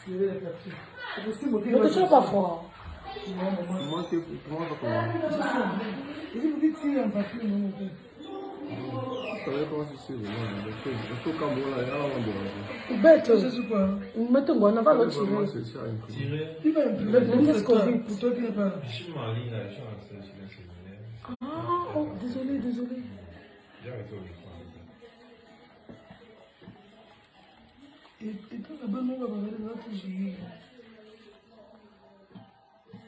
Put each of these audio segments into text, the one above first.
Mais tu n'as pas froid. Comment tu comment? Je vous dis tirer un papier, non? Bête, mettez on n'a pas le tirer. Qu'est-ce qu'on vit pour toi qui n'est pas. Ah, oh, désolé, désolé. Et toi, la bonne mère va te gêner.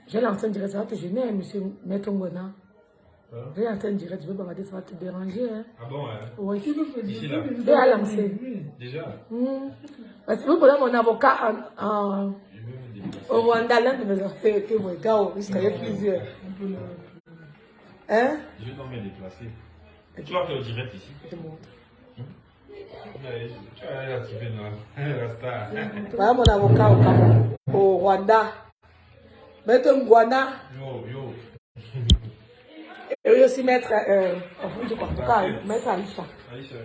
J'ai l'antenne directe, ça va te gêner, monsieur Maître Ngona. J'ai l'antenne directe, je veux pas regarder, ça va te déranger. Hein. Ah bon, hein? Oui. Ici, là. Je vais lancer. Déjà? Parce que vous prenez mon avocat au Rwanda, l'un de mes affaires, que mon gars, il serait plusieurs. Hein? Je vais m'en déplacer. Tu vas faire le direct ici? Je te montre. Tu vas aller activer la star. Voilà mon avocat au Cameroun, au Rwanda. Maître Ngwana. Yo. Et aussi maître, en tout cas, maître Aïcha. Aïcha.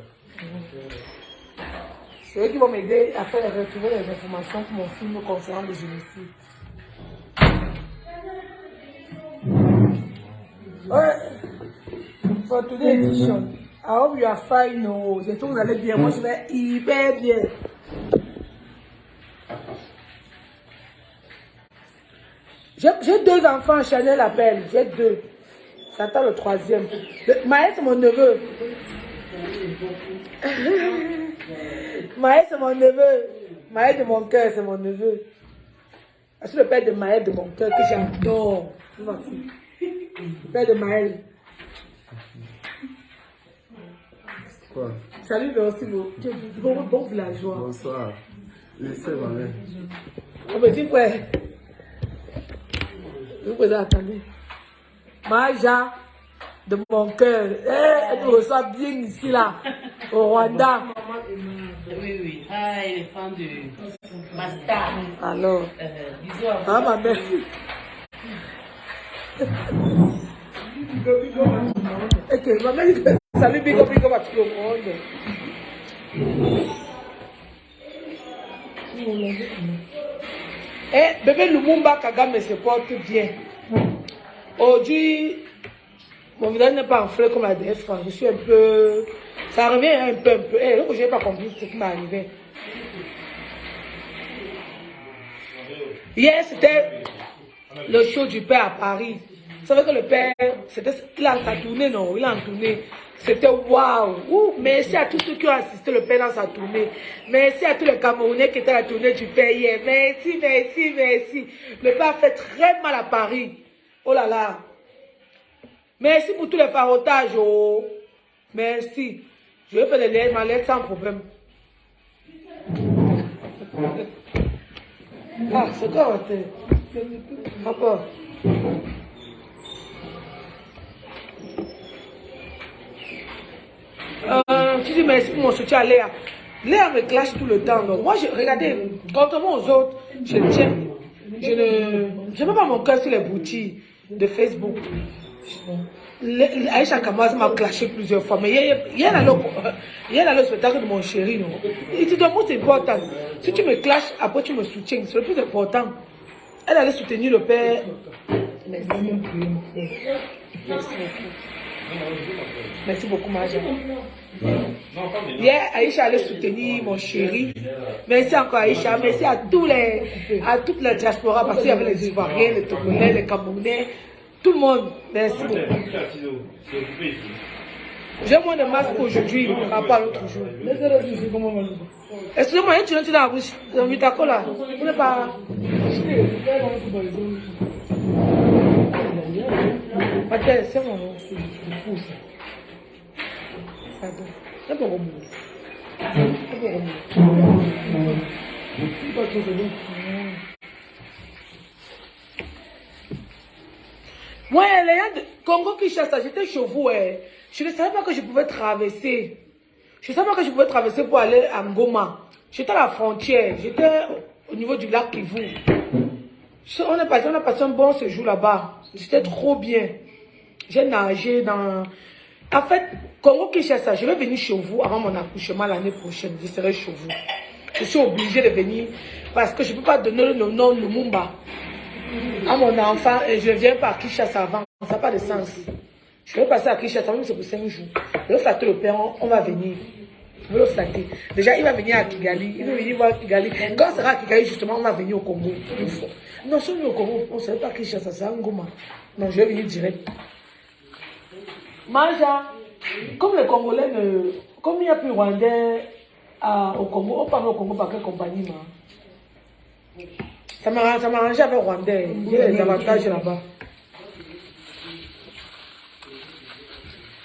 C'est eux qui vont m'aider à faire retrouver les informations pour mon film concernant le génocide. Ouais. For today's edition, I hope you are fine. Oh, j'espère que vous allez bien. Moi, je vais hyper bien. J'ai 2 enfants, Chanel appelle. J'ai 2. J'attends le 3e. Maël, c'est mon neveu. Maël, c'est mon neveu. Maël de mon cœur, c'est mon neveu. C'est le père de Maël de mon cœur que j'adore. Le père de Maël. Quoi? Salut, merci beaucoup. Bon villageois. Bonsoir. C'est ma mère. Mon petit frère. Vous pouvez attendre. Maja de mon cœur. Elle nous reçoit bien ici, là, au Rwanda. Oui. Ah, elle est fan de Master. Alors. Bisous à vous. Ah, ma mère. Ok, ma mère, salut, big up à tout le monde. Eh, bébé Lumumba Kagame se porte bien. Aujourd'hui, mon visage n'est pas enflé comme la dernière fois. Je suis un peu. Ça revient un peu. Eh, donc je n'ai pas compris ce qui m'est arrivé. Hier, c'était le show du père à Paris. Vous savez que le père, il a sa tournée, non? Il a en tournée. C'était waouh! Merci à tous ceux qui ont assisté le père dans sa tournée. Merci à tous les Camerounais qui étaient à la tournée du père hier. Merci. Le père a fait très mal à Paris. Oh là là! Merci pour tous les farotages. Oh! Merci. Je vais faire ma lettre sans problème. Ah, c'est quoi votre rapport? Tu dis merci pour mon soutien à Léa. Léa me clash tout le temps. Donc moi, regardez, contrairement aux autres, je ne mets pas mon cœur sur les boutiques de Facebook. Aïcha Kamaz m'a clashé plusieurs fois. Mais il y a le spectacle de mon chéri. Non? Il dit donc, c'est important. Si tu me clashes, après tu me soutiens. C'est le plus important. Elle allait soutenir le père. Merci beaucoup. Merci beaucoup, Maja. Hier, Aïcha allait soutenir mon chéri. Merci encore, Aïcha. Merci à toute la diaspora, parce qu'il y avait les Ivoiriens, les Togolais, les Camerounais, tout le monde. Merci beaucoup. J'ai moins de masque aujourd'hui par rapport à l'autre jour. Excusez-moi, il y a un tunnel dans la bouche. Dans le Vitacola. Vous n'êtes pas. Attends, c'est mon nom. C'est fou ça. Pardon. C'est pas bon. C'est pas bon. C'est pas trop bon. Moi, les gens de Congo Kinshasa, j'étais chez vous. Je ne savais pas que je pouvais traverser. Je ne savais pas que je pouvais traverser pour aller à Ngoma. J'étais à la frontière. J'étais au niveau du lac Kivu. On a passé un bon séjour là-bas. C'était trop bien. J'ai nagé dans... En fait, Congo Kinshasa, je vais venir chez vous avant mon accouchement l'année prochaine. Je serai chez vous. Je suis obligée de venir Parce que je ne peux pas donner le nom Lumumba à mon enfant et je viens par Kinshasa avant. Ça n'a pas de sens. Je vais passer à Kinshasa, même si c'est pour 5 jours. Je vais flatter le père, on va venir. Je vais le flatter. Déjà, il va venir à Kigali. Il va venir voir Kigali. Quand on sera à Kigali, justement, on va venir au Congo. Une fois. Non, si on est au Congo, on ne savait pas Kinshasa, c'est un Ngoma. Non, je vais venir direct. Maja, comme les Congolais ne... Comme il n'y a plus Rwandais au Congo, on parle au Congo par quelle compagnie, moi? Ça m'arrange avec Rwandais. Il y a des avantages là-bas.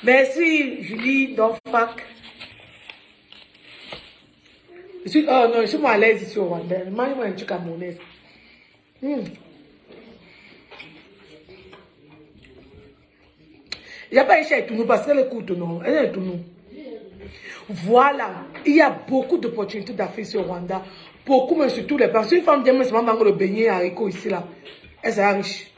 Merci, Julie, Donfac. Oh non, je suis moi à l'aise ici au Rwanda. Je mange un truc camerounais. Il n'y a pas un chat tout nous parce qu'elle écoute, non. Elle est tout nous. Voilà, il y a beaucoup d'opportunités d'affaires ici au Rwanda. Beaucoup, mais surtout les personnes. Une femme dit, mais c'est maman le beignet haricot ici, là. Elle sera riche.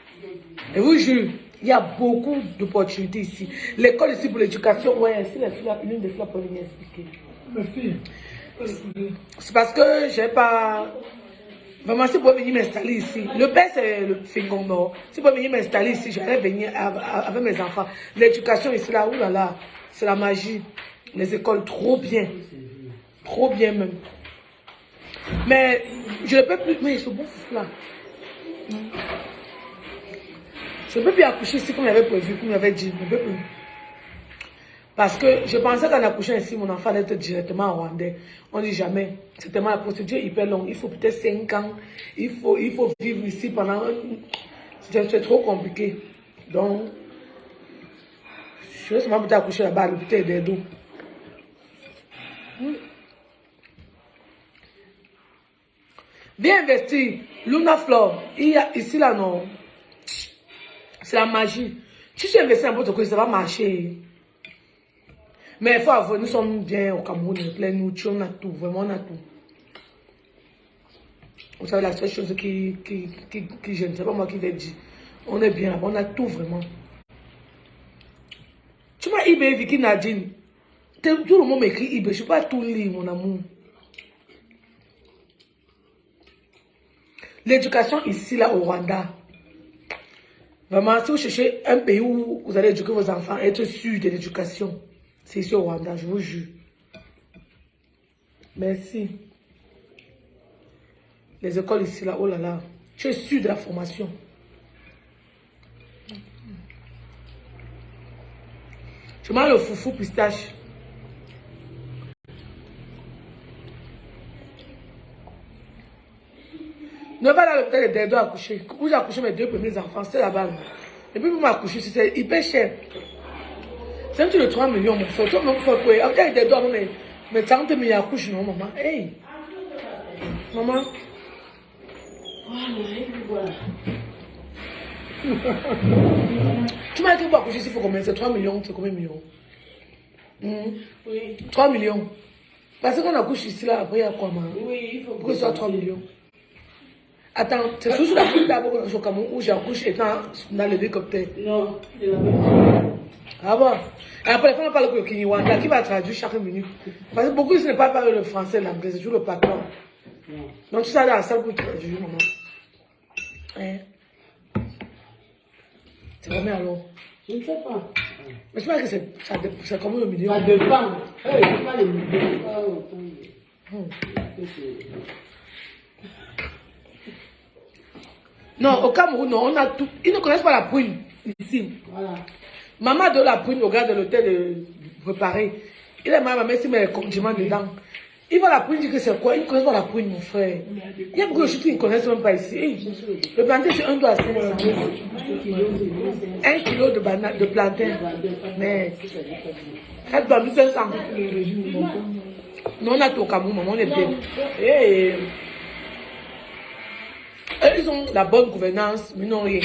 Et vous jure, il y a beaucoup d'opportunités ici. L'école ici pour l'éducation, ouais, ici, les filles, l'une des filles pour venir expliquer. Mes filles. C'est parce que j'ai pas. Vraiment, si vous pouvez venir m'installer ici. Le père, c'est le Fingon Nord. Si vous pouvez venir m'installer ici, j'allais venir avec mes enfants. L'éducation ici, là, oulala, c'est la magie. Les écoles, trop bien. Trop bien même. Mais je ne peux plus. Mais ce bon fou là. Je ne peux plus accoucher ici comme j'avais prévu, comme j'avais dit. Je ne peux plus. Parce que je pensais qu'en accouchant ici, mon enfant allait être directement en Rwandais. On dit jamais. C'est tellement la procédure hyper longue. Il faut peut-être 5 ans. Il faut vivre ici pendant. C'est trop compliqué. Donc, je vais seulement peut-être accoucher là-bas à l'hôpital d'Edo. Viens investir. Luna Flor. Il y a ici là, non. C'est la magie. Si tu investis un peu de quoi, ça va marcher. Mais il faut avouer, nous sommes bien au Cameroun, plein de nourriture, on a tout, vraiment on a tout. Vous savez, la seule chose qui je ne sais pas moi qui vais dire, on est bien là-bas, on a tout vraiment. Tu m'as eBay, Vicky Nadine. Tout le monde m'écrit eBay, je ne peux pas tout lire, mon amour. L'éducation ici, là, au Rwanda. Vraiment, si vous cherchez un pays où vous allez éduquer vos enfants, être sûr de l'éducation. C'est ici au Rwanda, je vous jure. Merci. Les écoles ici, là, oh là là. Tu es sûr de la formation. Je mange le foufou pistache. Ne va dans l'hôpital des deux accoucher. Où j'ai accouché mes 2 premiers enfants, c'était là-bas. Et puis pour m'accoucher, c'est hyper cher. C'est un truc de 3 millions, mon frère. Toi, mon frère, quoi. Après, des doigts, mais 30 millions accouchent, non, maman. Hey! Maman. Tu m'as dit pour accoucher, il faut combien? C'est 3 millions, c'est combien de millions? Oui. 3 millions. Parce qu'on accouche ici, là, après, il y a quoi, maman? Oui, il faut. Pourquoi ça 3 millions? Attends, c'est sous la pluie d'abord au Cameroun où j'accouche étant dans l'hélicoptère. Non, c'est la même. Ah bon? Et après, les femmes parlent que le Kinyarwanda qui va traduire chaque minute. Parce que beaucoup ici ne parlent pas le français, l'anglais, c'est toujours le patron. Donc tu sais, dans la salle pour traduire, maman. Hein? C'est combien alors? Je ne sais pas. Mais tu vois que c'est combien le million? Ça dépend. Il n'y a pas les millions. Non, au Cameroun, non, on a tout. Ils ne connaissent pas la prune ici. Voilà. Maman donne la prune au gars de l'hôtel préparé. Il a maman ici met les condiments dedans. Il va la prune dire que c'est quoi? Ils ne connaissent pas la prune, mon frère. Il y a beaucoup de choses qu'ils ne connaissent même pas ici. Hey, le plantain, c'est 1 $ 500. 1 kilo de banane, de plantain. Mais 4 $ 500. Non, on a tout au Cameroun, maman, on est bien. Hey. Ils ont la bonne gouvernance, mais non rien.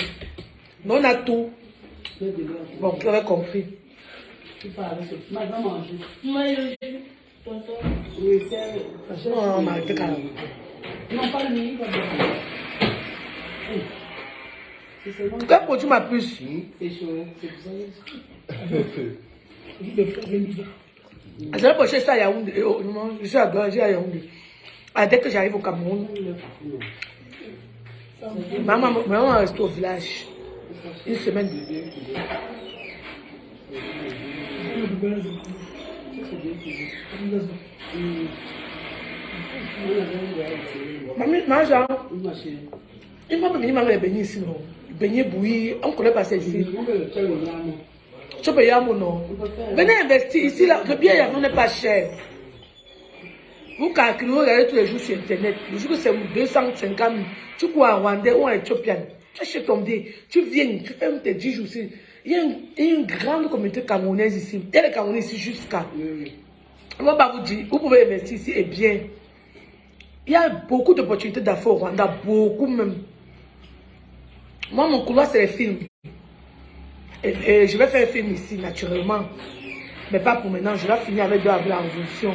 Mais on a tout. Bon, vous avez compris. Non, on a été calme. Non, pas lui. Pourquoi produit ma puce? C'est chaud. Je vais pocher ça à Yaoundé. Je suis à Douala, à Yaoundé. Ah, dès que j'arrive au Cameroun, maman reste au village. Une semaine. Maman, genre, il m'a mis les beignets ici, non? Beignets bouillis, on ne connaît pas ça ici. Tu peux y aller, non? Venez investir ici, là, le bien n'est pas cher. Vous calculez, vous regardez tous les jours sur Internet. Le jour que c'est 250 000, tu cours en Rwandais ou en Éthiopien. Tu achètes ton billet, tu viens, tu fais tes 10 jours ici. Il y a une grande communauté camerounaise ici. Il y a les Camerounais ici jusqu'à. On va pas vous dire, vous pouvez investir ici et bien. Il y a beaucoup d'opportunités d'affaires au Rwanda, beaucoup même. Moi, mon couloir, c'est les films. Et je vais faire un film ici, naturellement. Mais pas pour maintenant, je vais finir avec 2 avril la révolution.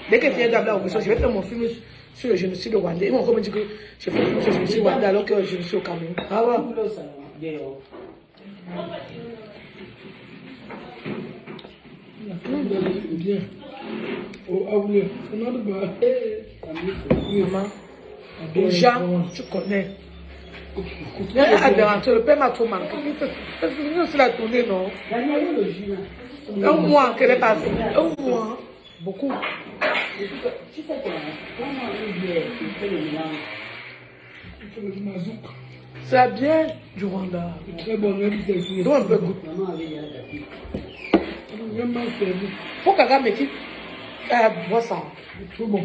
Dès que je finis 2 avril la révolution, je vais faire mon film sur le génocide rwandais. Ils vont encore me dire que je fais un film sur le génocide rwandais alors que je suis au Cameroun. Ah ouais. Bien. Maman, Jean, tu connais. Le père m'a trop manqué. C'est la tournée, non? Un mois qu'elle est passée. Un mois. Beaucoup. Tu sais quoi? Comment il fait le mélange? C'est la bière du Rwanda. Très bon, même si c'est Donc un peu goût. Faut Kagame qui boit ça. Trop bon.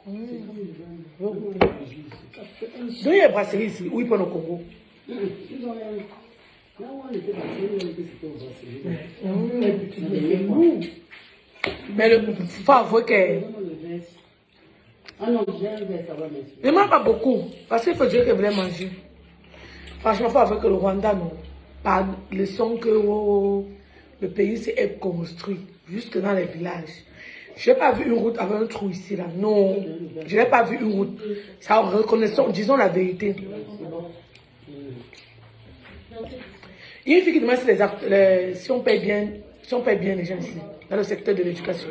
Donc il y a une brasserie ici. Où ils prennent au Congo? Mais il faut avouer que... Ah non, j'aime savoir, monsieur. Ne mange pas beaucoup. Parce qu'il faut dire qu'elle voulait manger. Franchement, il faut avouer que le Rwanda, non. Par le son que le pays s'est construit, jusque dans les villages. Je n'ai pas vu une route avec un trou ici, là. Non. Je n'ai pas vu une route. Ça, reconnaissons, disons la vérité. Il y a une fille qui demande si on paye bien les gens ici, dans le secteur de l'éducation.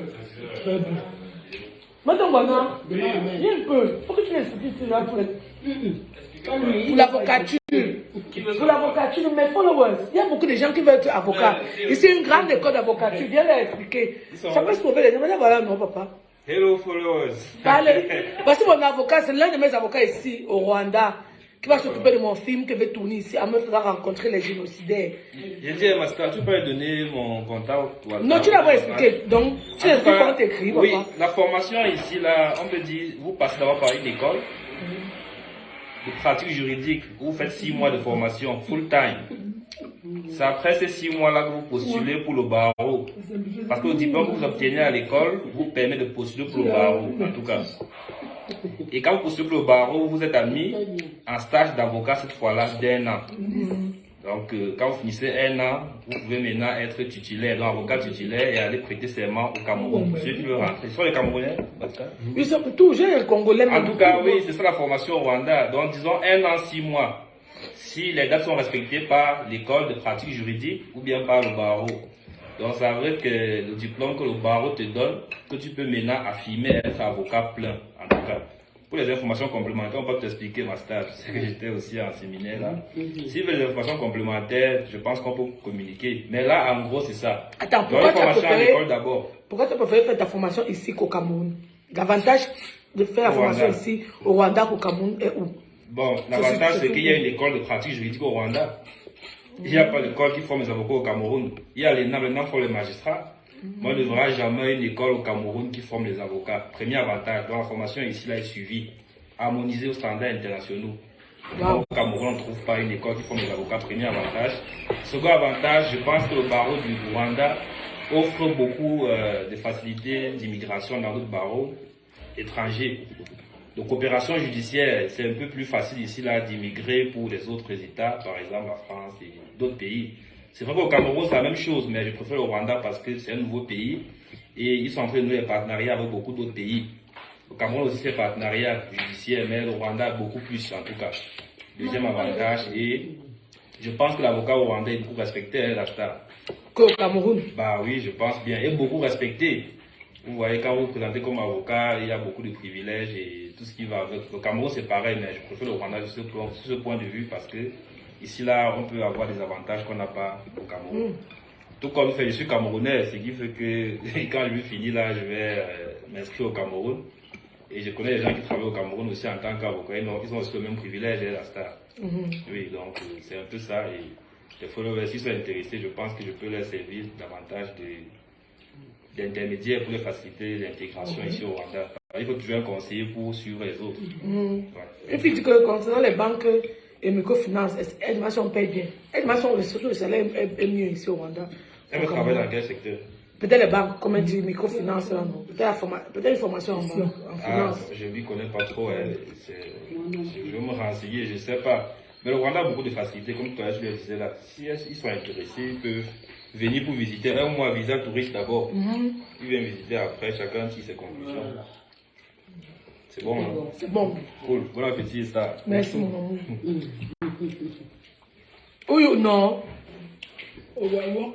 Très bien. Maintenant, voilà, il y a un peu. Il faut que tu m'expliques ici, là, pour l'avocature. Pour l'avocature, mes followers. Il y a beaucoup de gens qui veulent être avocats. Ici, une grande école d'avocature. Viens leur expliquer. Ça peut se trouver les gens. Voilà, non, papa. Hello, followers. Parce que mon avocat, c'est l'un de mes avocats ici, au Rwanda, qui va s'occuper de mon film, qui va tourner ici, en me faisant rencontrer les génocidaires. J'ai dit à Master, tu peux lui donner mon contact? Non, tu l'as pas expliqué. Donc, tu l'expliques comment t'écris, papa. Oui, la formation ici, là, on peut dire, vous passez d'abord par une école de pratique juridique. Vous faites 6 mois de formation, full time. C'est après ces 6 mois-là que vous postulez pour le barreau. Parce que le diplôme que vous obtenez à l'école vous permet de postuler pour le barreau, en tout cas. Et quand vous postulez pour le barreau, vous êtes admis en stage d'avocat cette fois-là d'1 an. Donc, quand vous finissez 1 an, vous pouvez maintenant être titulaire, donc avocat titulaire et aller prêter serment au Cameroun. Ceux qui veulent rentrer, ce sont les Camerounais, Pascal? Ils sont toujours les Congolais. En tout cas, oui, c'est ça la formation au Rwanda. Donc, disons 1 an, 6 mois. Si les dates sont respectées par l'école de pratique juridique ou bien par le barreau. Donc, ça veut dire que le diplôme que le barreau te donne, que tu peux maintenant affirmer être avocat plein, en tout cas. Pour les informations complémentaires, on peut t'expliquer ma stage. Je sais que j'étais aussi en séminaire là. Si vous avez des informations complémentaires, je pense qu'on peut communiquer. Mais là, en gros, c'est ça. Attends, pourquoi tu as préféré faire ta formation ici qu'au Cameroun? L'avantage de faire la formation ici au Rwanda qu'au Cameroun est où? Bon, l'avantage c'est qu'il y a une école de pratique juridique au Rwanda. Il n'y a pas d'école qui forme les avocats au Cameroun. Il y a l'ENA pour les magistrats. Moi, il ne verra jamais une école au Cameroun qui forme les avocats. Premier avantage, donc la formation ici là est suivie, harmonisée aux standards internationaux. Donc, au Cameroun, on ne trouve pas une école qui forme les avocats. Premier avantage. Second avantage, je pense que le barreau du Rwanda offre beaucoup de facilités d'immigration dans d'autres barreaux étrangers. De coopération judiciaire, c'est un peu plus facile ici là d'immigrer pour les autres États, par exemple la France et d'autres pays. C'est vrai qu'au Cameroun c'est la même chose, mais je préfère le Rwanda parce que c'est un nouveau pays et ils sont en train de nouer des partenariats avec beaucoup d'autres pays. Au Cameroun aussi c'est partenariat judiciaire, mais le Rwanda beaucoup plus en tout cas. Deuxième avantage, et je pense que l'avocat au Rwanda est beaucoup respecté, la star. Qu'au Cameroun? Bah oui, je pense bien, et beaucoup respecté. Vous voyez, quand vous vous présentez comme avocat, il y a beaucoup de privilèges et tout ce qui va avec. Le Cameroun, c'est pareil, mais je préfère le Rwanda sur ce point de vue parce que ici, là, on peut avoir des avantages qu'on n'a pas au Cameroun. Tout comme je suis camerounais, ce qui fait que quand je vais finir là, je vais m'inscrire au Cameroun. Et je connais des gens qui travaillent au Cameroun aussi en tant qu'avocats. Ils ont aussi le même privilège, la star. Oui, donc c'est un peu ça. Et les followers, s'ils sont intéressés, je pense que je peux leur servir davantage d'intermédiaire pour les faciliter l'intégration ici au Rwanda. Il faut toujours un conseiller pour suivre les autres. Et puis, que concernant les banques et microfinances, Edmation paye bien. Edmation, surtout le salaire est mieux ici au Rwanda. Elle travaille dans quel secteur? Peut-être les banques, comme elle dit, microfinance, peut-être une formation en finance. Je ne m'y connais pas trop. Je vais me renseigner, je ne sais pas. Mais le Rwanda a beaucoup de facilités, comme toi, je le disais là. Si ils sont intéressés, ils peuvent venir pour visiter. Un mois, visa touriste d'abord. Ils viennent visiter après, chacun tire ses conclusions. C'est bon, hein? C'est bon. Cool. Bon appétit, ça. Merci, mon amour. Oyo, non. Oyo.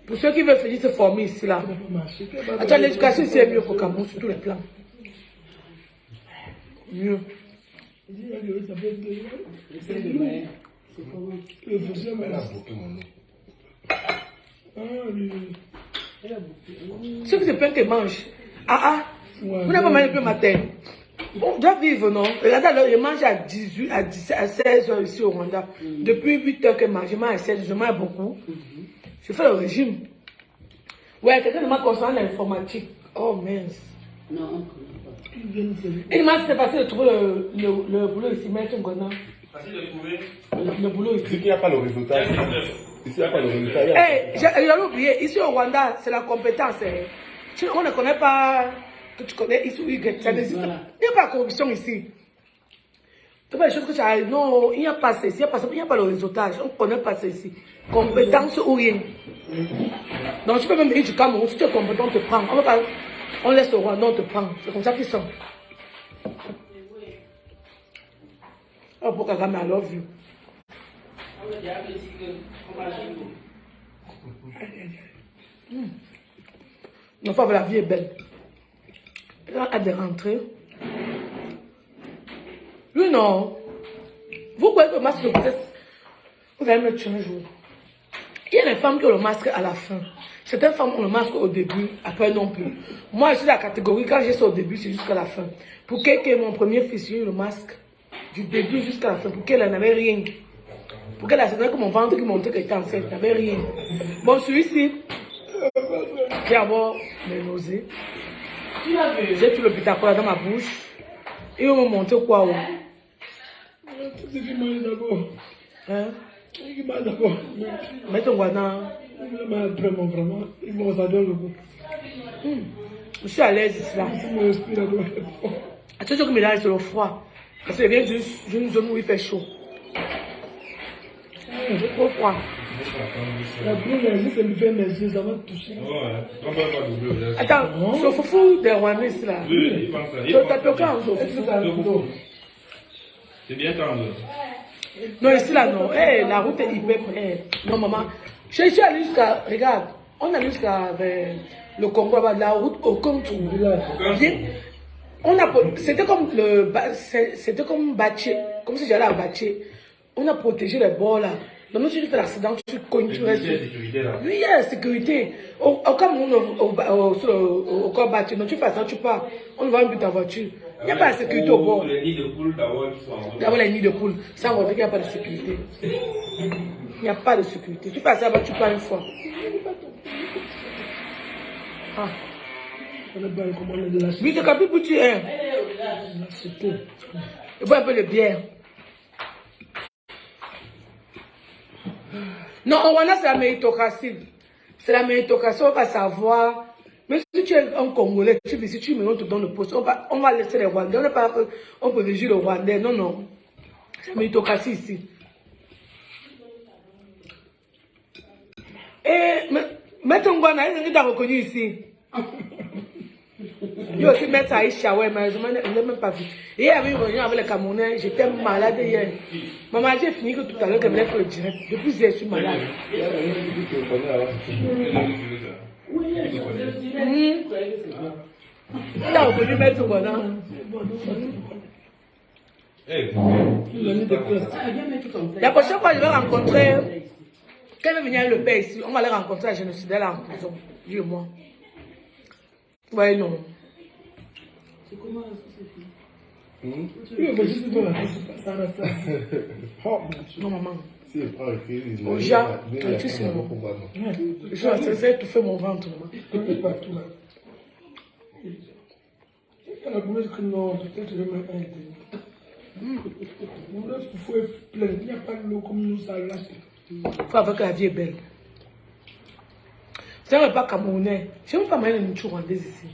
Pour ceux qui veulent finir se former ici, là. Attends, l'éducation, c'est mieux qu'au Cameroun sur tous les plans. Mieux. Ceux qui se plaignent qu'ils mangent. Vous n'avez pas mangé le matin. On doit vivre, non? Regardez, alors, je mange à 18, à 17, à 16 heures ici au Rwanda. Depuis 8 heures que je mange à 16, je mange beaucoup. Je fais le régime. Ouais, quelqu'un m'a concernant l'informatique. Oh mince. Non, Il m'a fait facile de trouver le boulot ici, mais un gonna. Facile de trouver. Le boulot ici. Ici, il n'y a pas le résultat. Ici, il n'y a pas le résultat. J'avais oublié, ici au Rwanda, c'est la compétence. On ne connaît pas que tu connais ici ou ça n'existe pas. Il n'y a pas de corruption ici. Tu vois les choses que tu as. Non, il n'y a pas ça ici, il n'y a pas le réseautage. On ne connaît pas ça ici. Compétence ou rien. Donc tu peux même venir du Cameroun, si tu es compétent, on te prend. On laisse au Rwanda, on te prend. C'est comme ça qu'ils sont. Oh, pour Kagame, I love you. Non, enfin, la vie est belle. Elle a hâte de rentrer. Lui, non. Vous voyez le masque de grossesse, vous allez me tuer un jour. Il y a des femmes qui ont le masque à la fin. Certaines femmes ont le masque au début, après non plus. Moi, je suis la catégorie, quand j'ai ça au début, c'est jusqu'à la fin. Pour que mon premier fils ait eu le masque, du début jusqu'à la fin, pour qu'elle n'avait rien. Pour qu'elle a que mon ventre qui montrait qu'elle était enceinte, n'avait rien. Bon, celui-ci, j'ai d'abord mes nausées. J'ai tout le pitacola dans ma bouche. Et on me montre quoi? Tout ce qui mange d'abord. Hein? Tout ce qui mange d'abord. Mets ton guana. Vraiment, ils vont s'adorer le goût. Je suis à l'aise ici là. Si mon esprit d'abord est fort. À tout ce que me lâche sur le froid. Parce que je viens d'une zone où il fait chaud. C'est trop froid. La brune, ça me fait mes yeux, ça va me toucher. Attends, ce foufou des Rwandais ici là. Oui, il pense ça. T'as peu quand ce foufou? C'est bien tendre. Non, ici là, non. La route est hyper près. Non, maman. Je suis allé jusqu'à. Regarde, on est allé jusqu'à le Congo, la route au contour. C'était comme c'était comme Baché, comme si j'allais à Baché. On a protégé les bords là. Donc, si tu fais l'accident, tu cognes, tu restes. Oui, il y a la sécurité. Au Cameroun, au corps Baché, non, tu fais ça, tu pars. On va un but en voiture. Il n'y a pas de sécurité au bord. Les nids de poules d'abord qui sont en route. D'abord les nids de poules. Ça, on voit qu'il n'y a pas de sécurité. Il n'y a pas de sécurité. Tu fais ça, tu pars une fois. Ah. Oui, c'est comme pour tu es. Il faut un peu de bière. Non, au Rwanda, c'est la méritocratie. C'est la méritocratie, on va savoir. Mais si tu es un Congolais, tu visites, tu me donnes le poste, on va laisser les Rwandais. On n'est pas on peut réagir le Rwandais. Non, non. C'est la méritocratie ici. Et Maître Ngwana, est-ce que tu as reconnu ici? Il aussi mettre Aïcha, ouais, mais je n'ai même pas vu. Et il y avait une réunion avec les Camerounais, j'étais malade hier. Maman, j'ai fini que tout à l'heure, qu'elle voulait faire le direct. Depuis hier, je suis malade. Il a reconnu mettre au bonheur. La prochaine fois, je vais rencontrer. Quand elle venir le père ici, on va les rencontrer à génocide là en prison. Lui et moi. Ouais, non. C'est comment ça se fait? Non, maman. Si elle prend écrit, il Au Jacques, tu sais, non. Je vais étouffer mon ventre, maman. Partout là. Elle a combien de crimes? Non, peut-être que je vais même pas aider. Mon œuf, il faut être plein. Il n'y a pas de l'eau comme nous, ça là. Il faut avoir que la vie est belle. C'est un pas camerounais. Je ne sais pas m'amener une chou rwandaise ici.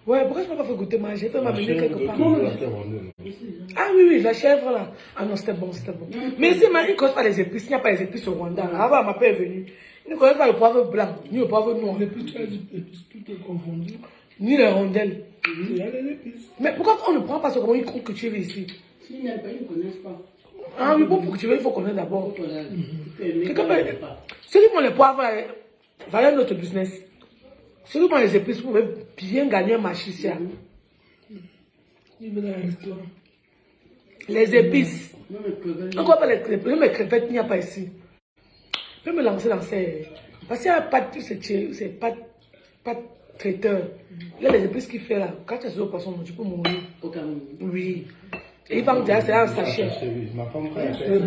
Ouais, pourquoi je ne peux pas faire goûter ma chèvre? M'amener quelque part. Ah oui, oui, la chèvre là. Ah non, c'était bon, c'était bon. Mais ici, ils ne connaissent pas les épices. Il n'y a pas les épices au Rwanda. Avant, ma père est venue. Ils ne connaissent pas le poivre blanc, ni le poivre noir. Les petits, tout est confondu. Ni les rondelles. Il y a les épices. Mais pourquoi on ne prend pas ce comment ils croient que tu es ici? S'ils n'aiment pas, ils ne connaissent pas. Ah oui, bon, pour que tu veux, il faut connaître d'abord. Quelqu'un Ceux qui font les poivres, voilà notre business. Ceux qui font les épices, vous pouvez bien gagner un marché ici. Il veut dans un restaurant. Les épices. On ne voit pas les crevettes, il n'y a pas ici. Je peux me lancer dans ces. Parce qu'il n'y a pas de. C'est pas traiteur. Il y a les épices qu'il fait là. Quand tu es sur le poisson, tu peux mourir. au Cameroun. Oui. Et il va me dire, c'est un sachet. Ma femme, quand elle fait ça,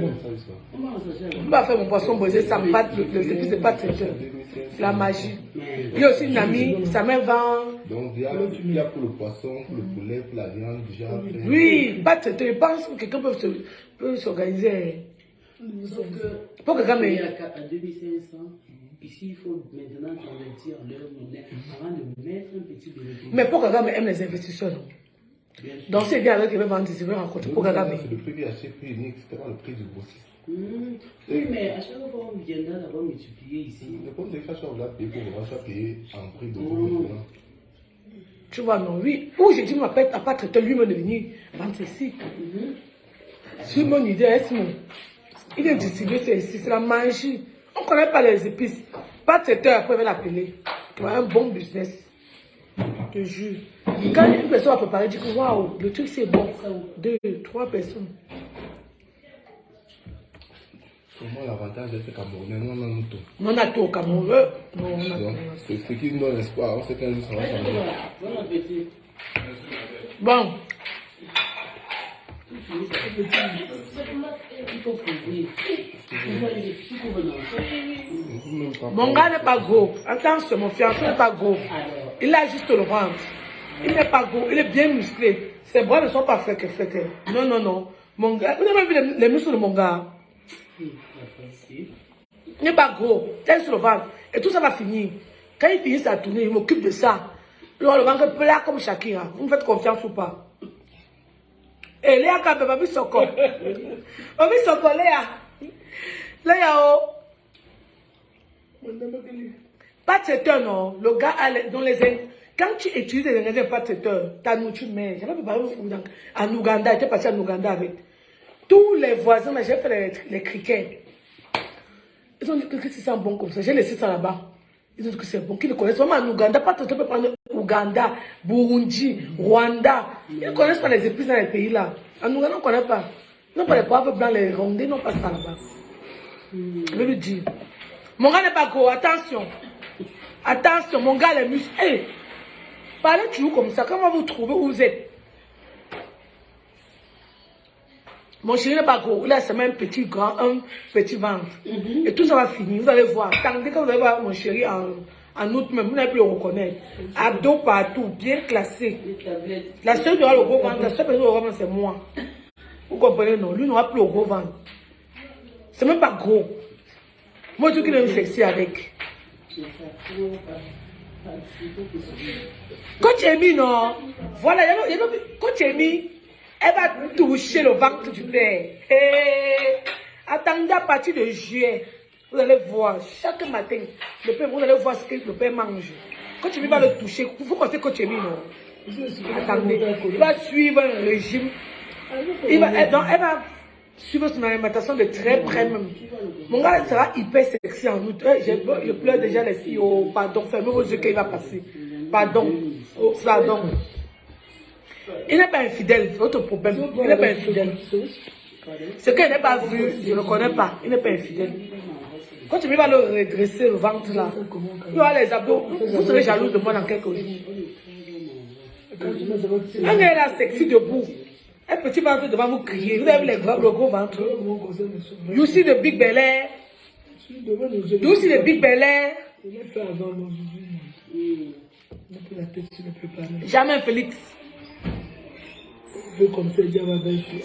Comment ça se fait? Je vais faire mon poisson brisé, ça me bat. Les épices, c'est pas traiteur. C'est la magie. Il y a aussi une amie, sa mère vend. donc, il y a pour le poisson, pour le poulet, pour la viande, déjà. Oui, pas traiteur. Je pense que quelqu'un peut s'organiser. Sauf que, Pour que quand même. à 2500, ici, il faut maintenant convertir leur monnaie avant de mettre un petit bénéfice. Mais pour Kagame aime les investisseurs, non? Donc c'est bien avec qui veut vendre, il veut rencontrer pour Kagame. C'est le prix qui a acheté, prix unique, c'était pas le prix du grossiste. Oui, mais à chaque fois, on viendra d'abord multiplier ici. Le problème, c'est que chaque fois, on l'a payé pour vraiment chaque payer en prix de gros. Tu vois, non, oui. Ou j'ai dit, ma pète n'a pas traité lui-même de venir vendre ici. C'est mon idée, c'est mon. Il est distribué, c'est ici, c'est la magie. On ne connaît pas les épices. Pas traiteur, après, il va l'appeler. Tu vois, un bon business. Je te jure. Quand une personne va préparer, dit que waouh, le truc c'est bon. 2, 3 personnes. Pour moi, l'avantage de ce Camerounais, nous, on a nous tout. Non, on a tout au Cameroun. Non, on a Donc, c'est ce qui nous donne l'espoir. On sait qu'un jour, ça va changer. Bon appétit. Bon. Il faut couvrir. Mon gars n'est pas gros. Attention, mon fiancé n'est pas gros. Il a juste le ventre. Il n'est pas gros. Il est bien musclé. Ses bras ne sont pas fléqués. Non, non, non. Mon gars, vous avez vu les muscles de mon gars? Il n'est pas gros. Il est sur le ventre. Et tout ça va finir. Quand il finit sa tournée, il m'occupe de ça. Il aura le ventre plat comme Shakira. Vous me faites confiance ou pas? Et Léa, quand même, Soko. Babi Soko, Léa. Léa, oh. Pas traiteur, non. Le gars, dans les quand tu utilises les ingrédients pas traiteurs, ta nourriture, mais j'avais préparé en Ouganda, j'étais parti en Ouganda avec tous les voisins, j'ai fait les criquets. Ils ont dit que c'est bon comme ça. J'ai laissé ça là-bas. Ils ont dit que c'est bon. Qu'ils ne connaissent pas en Ouganda, pas traiteur, peut prendre Ouganda, Burundi, Rwanda. Ils ne connaissent pas les épices dans les pays là. En Ouganda, on ne connaît pas. Ils n'ont pas les poivres blancs, les rondés, ils n'ont pas ça là-bas. Je vais lui dire. Mon gars n'est pas gros, attention. Attention, mon gars, les muscles. Hey, parlez toujours comme ça. Comment vous trouvez où vous êtes? Mon chéri n'est pas gros. Il a seulement un petit ventre. Et tout ça va finir. Vous allez voir. Tant que vous allez voir mon chéri en août même, vous n'allez plus le reconnaître. Abdos partout, bien classé. La seule qui aura le gros ventre, la seule personne qui aura le gros ventre, c'est moi. Vous comprenez, non? Lui n'aura plus le gros ventre. C'est même pas gros. Moi, tout qui est sexy avec. Coach Amy, non. Voilà, Coach Amy, elle va toucher le ventre du père. Attendez à partir de juillet, vous allez voir, chaque matin, le père, vous allez voir ce que le père mange. Coach Emi va le toucher. Il faut qu'on sait Coach Emi, non? Attendez. Il va suivre un régime. Elle va suivre son alimentation de très près même. Mon gars sera hyper sexy en août. Je pleure déjà les filles. Oh, pardon, fermez vos yeux qu'il va passer. Pardon. Oh, pardon. Il n'est pas infidèle, c'est votre problème. Il n'est pas infidèle. Ce qu'il n'est pas vu, je ne le connais pas. Il n'est pas infidèle. Quand tu vas le redresser le ventre là, il y aura les abdos. Vous serez jalouse de moi dans quelques jours. Un gars là sexy debout. Un petit ventre devant vous crier. Vous avez le gros ventre. You see the big belly. You see the big belly. Jamais Félix. Si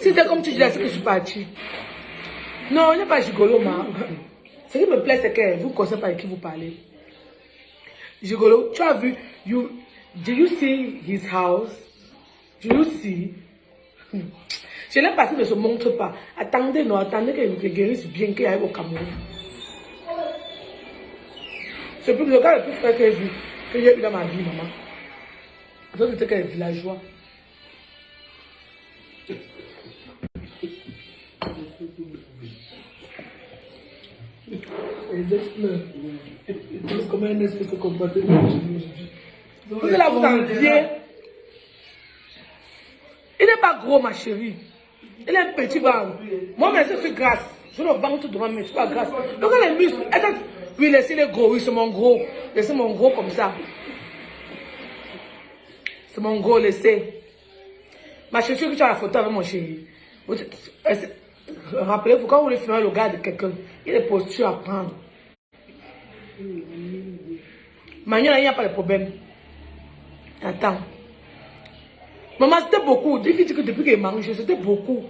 c'est comme tu dis là, c'est que je suis parti. Non, il n'est pas gigolo, ma. Ce qui me plaît, c'est que vous ne connaissez pas avec qui vous parlez. Gigolo, tu as vu, do you see his house? Do you see? Je n'ai pas, il ne se montre pas. Attendez, non, attendez qu'il guérisse bien, qu'il aille au Cameroun. C'est le gars le plus frère que j'ai eu dans ma vie, maman. Donc, c'était qu'un villageois. Comment un espèce de comportement. Vous allez vous envier. Il n'est pas gros, ma chérie. Il a un petit ventre. Moi-même, je suis grasse. Je le ventre devant moi, je suis pas grasse. Donc, les muscles. Oui, laissez-les gros. Oui, c'est mon gros. Laissez mon gros comme ça. C'est mon gros, laissez. Ma chérie, que tu as la photo avec mon chéri. Rappelez-vous, quand vous voulez filmer le gars de quelqu'un, il y a des postures à prendre. Maintenant, il n'y a pas de problème. Attends. Maman, c'était beaucoup. Depuis qu'il mange, c'était beaucoup.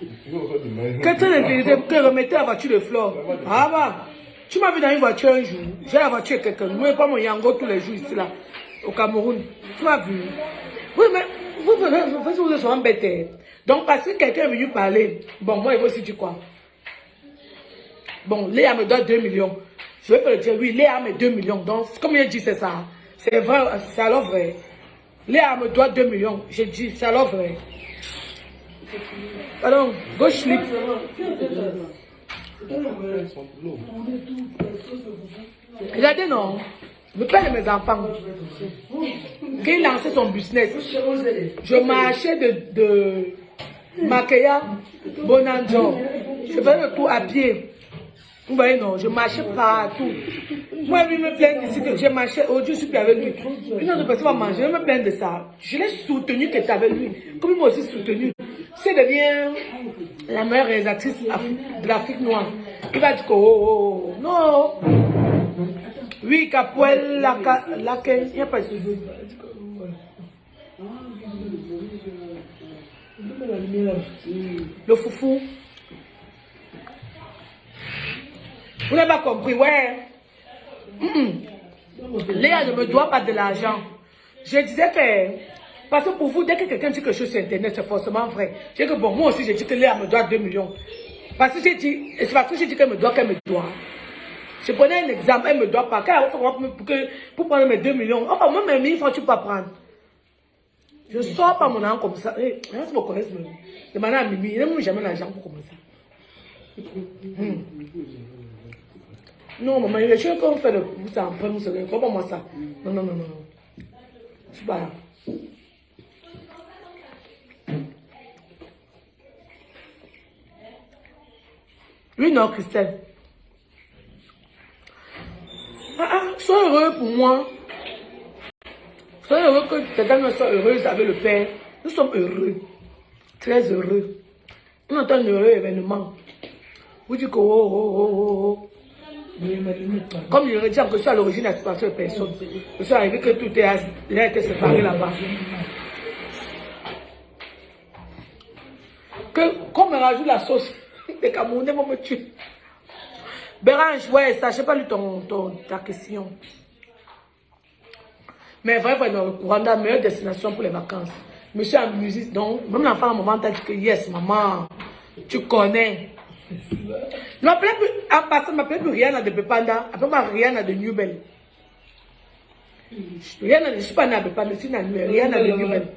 Que remettait la voiture de Flore. Ah bah, tu m'as vu dans une voiture un jour. J'ai la voiture avec quelqu'un. Moi, pas mon yango tous les jours ici, là, au Cameroun. Tu m'as vu. Oui, mais vous serez embêtés. Donc, parce que quelqu'un est venu parler. Bon, moi, il faut aussi dire quoi? Bon, Léa me doit 2 millions. Je vais faire le dire, oui, Léa me 2 millions. Donc, comme il dit, c'est ça. C'est vrai, c'est alors vrai. Léa me doit 2 millions. J'ai dit, c'est alors vrai. Pardon, go sleep. Regardez, non. Le père de mes enfants, quand il lançait son business, je marchais de Makaya, Bonanjo. Je faisais le tour à pied. Vous voyez, non, je marchais partout. Moi, lui me plaint ici que j'ai marché. Aujourd'hui, je suis plus avec lui. Une autre personne va manger, je me plains de ça. Je l'ai soutenu que tu avec lui. Comme il m'a aussi soutenu. C'est devient la meilleure réalisatrice de l'Afrique noire. Il va dire que, oh, non. Oui, Capoel, laquelle, il n'y a pas de souci. Le foufou. Vous n'avez pas compris, ouais. Léa ne me doit pas de l'argent. Je disais que, parce que pour vous, dès que quelqu'un dit quelque chose sur Internet, c'est forcément vrai. Je dis que bon, moi aussi, j'ai dit que Léa me doit 2 millions. Parce que j'ai dit, c'est parce que j'ai dit qu'elle me doit, Je prenais un exemple, elle ne me doit pas. Pour prendre mes 2 millions, enfin, moi, mes 1000 francs, tu peux pas prendre. Je ne sors pas mon argent comme ça. Les gens me connaissent même. Demandez à Mimi, il n'aime jamais l'argent pour commencer. Non, maman, les choses qu'on fait de vous, ça en prend, vous savez, pas moi ça. Non. Je suis pas là. Oui, non, Christelle. Sois heureux pour moi. Sois heureux que tes dames soient heureuses avec le Père. Nous sommes heureux. Très heureux. On entend un heureux événement. Vous dites que oh. Comme je dis que je suis à l'origine de la séparation de personnes. Je suis arrivé que tout a été séparé là-bas. Comme on rajoute la sauce, les Camerounais vont me tuer. Bérange, ouais, ça, je n'ai pas lu ta question. Mais vrai, le Rwanda, meilleure destination pour les vacances. Monsieur a musique, donc, même l'enfant à un moment, t'a dit que yes, maman, tu connais. Je m'appelais plus, en passant, je m'appelais plus Rihanna de Pepanda, après moi Rihanna de New Bell. Rien n'a, je suis pas nable, pas de signe, rien n'a de lui-même.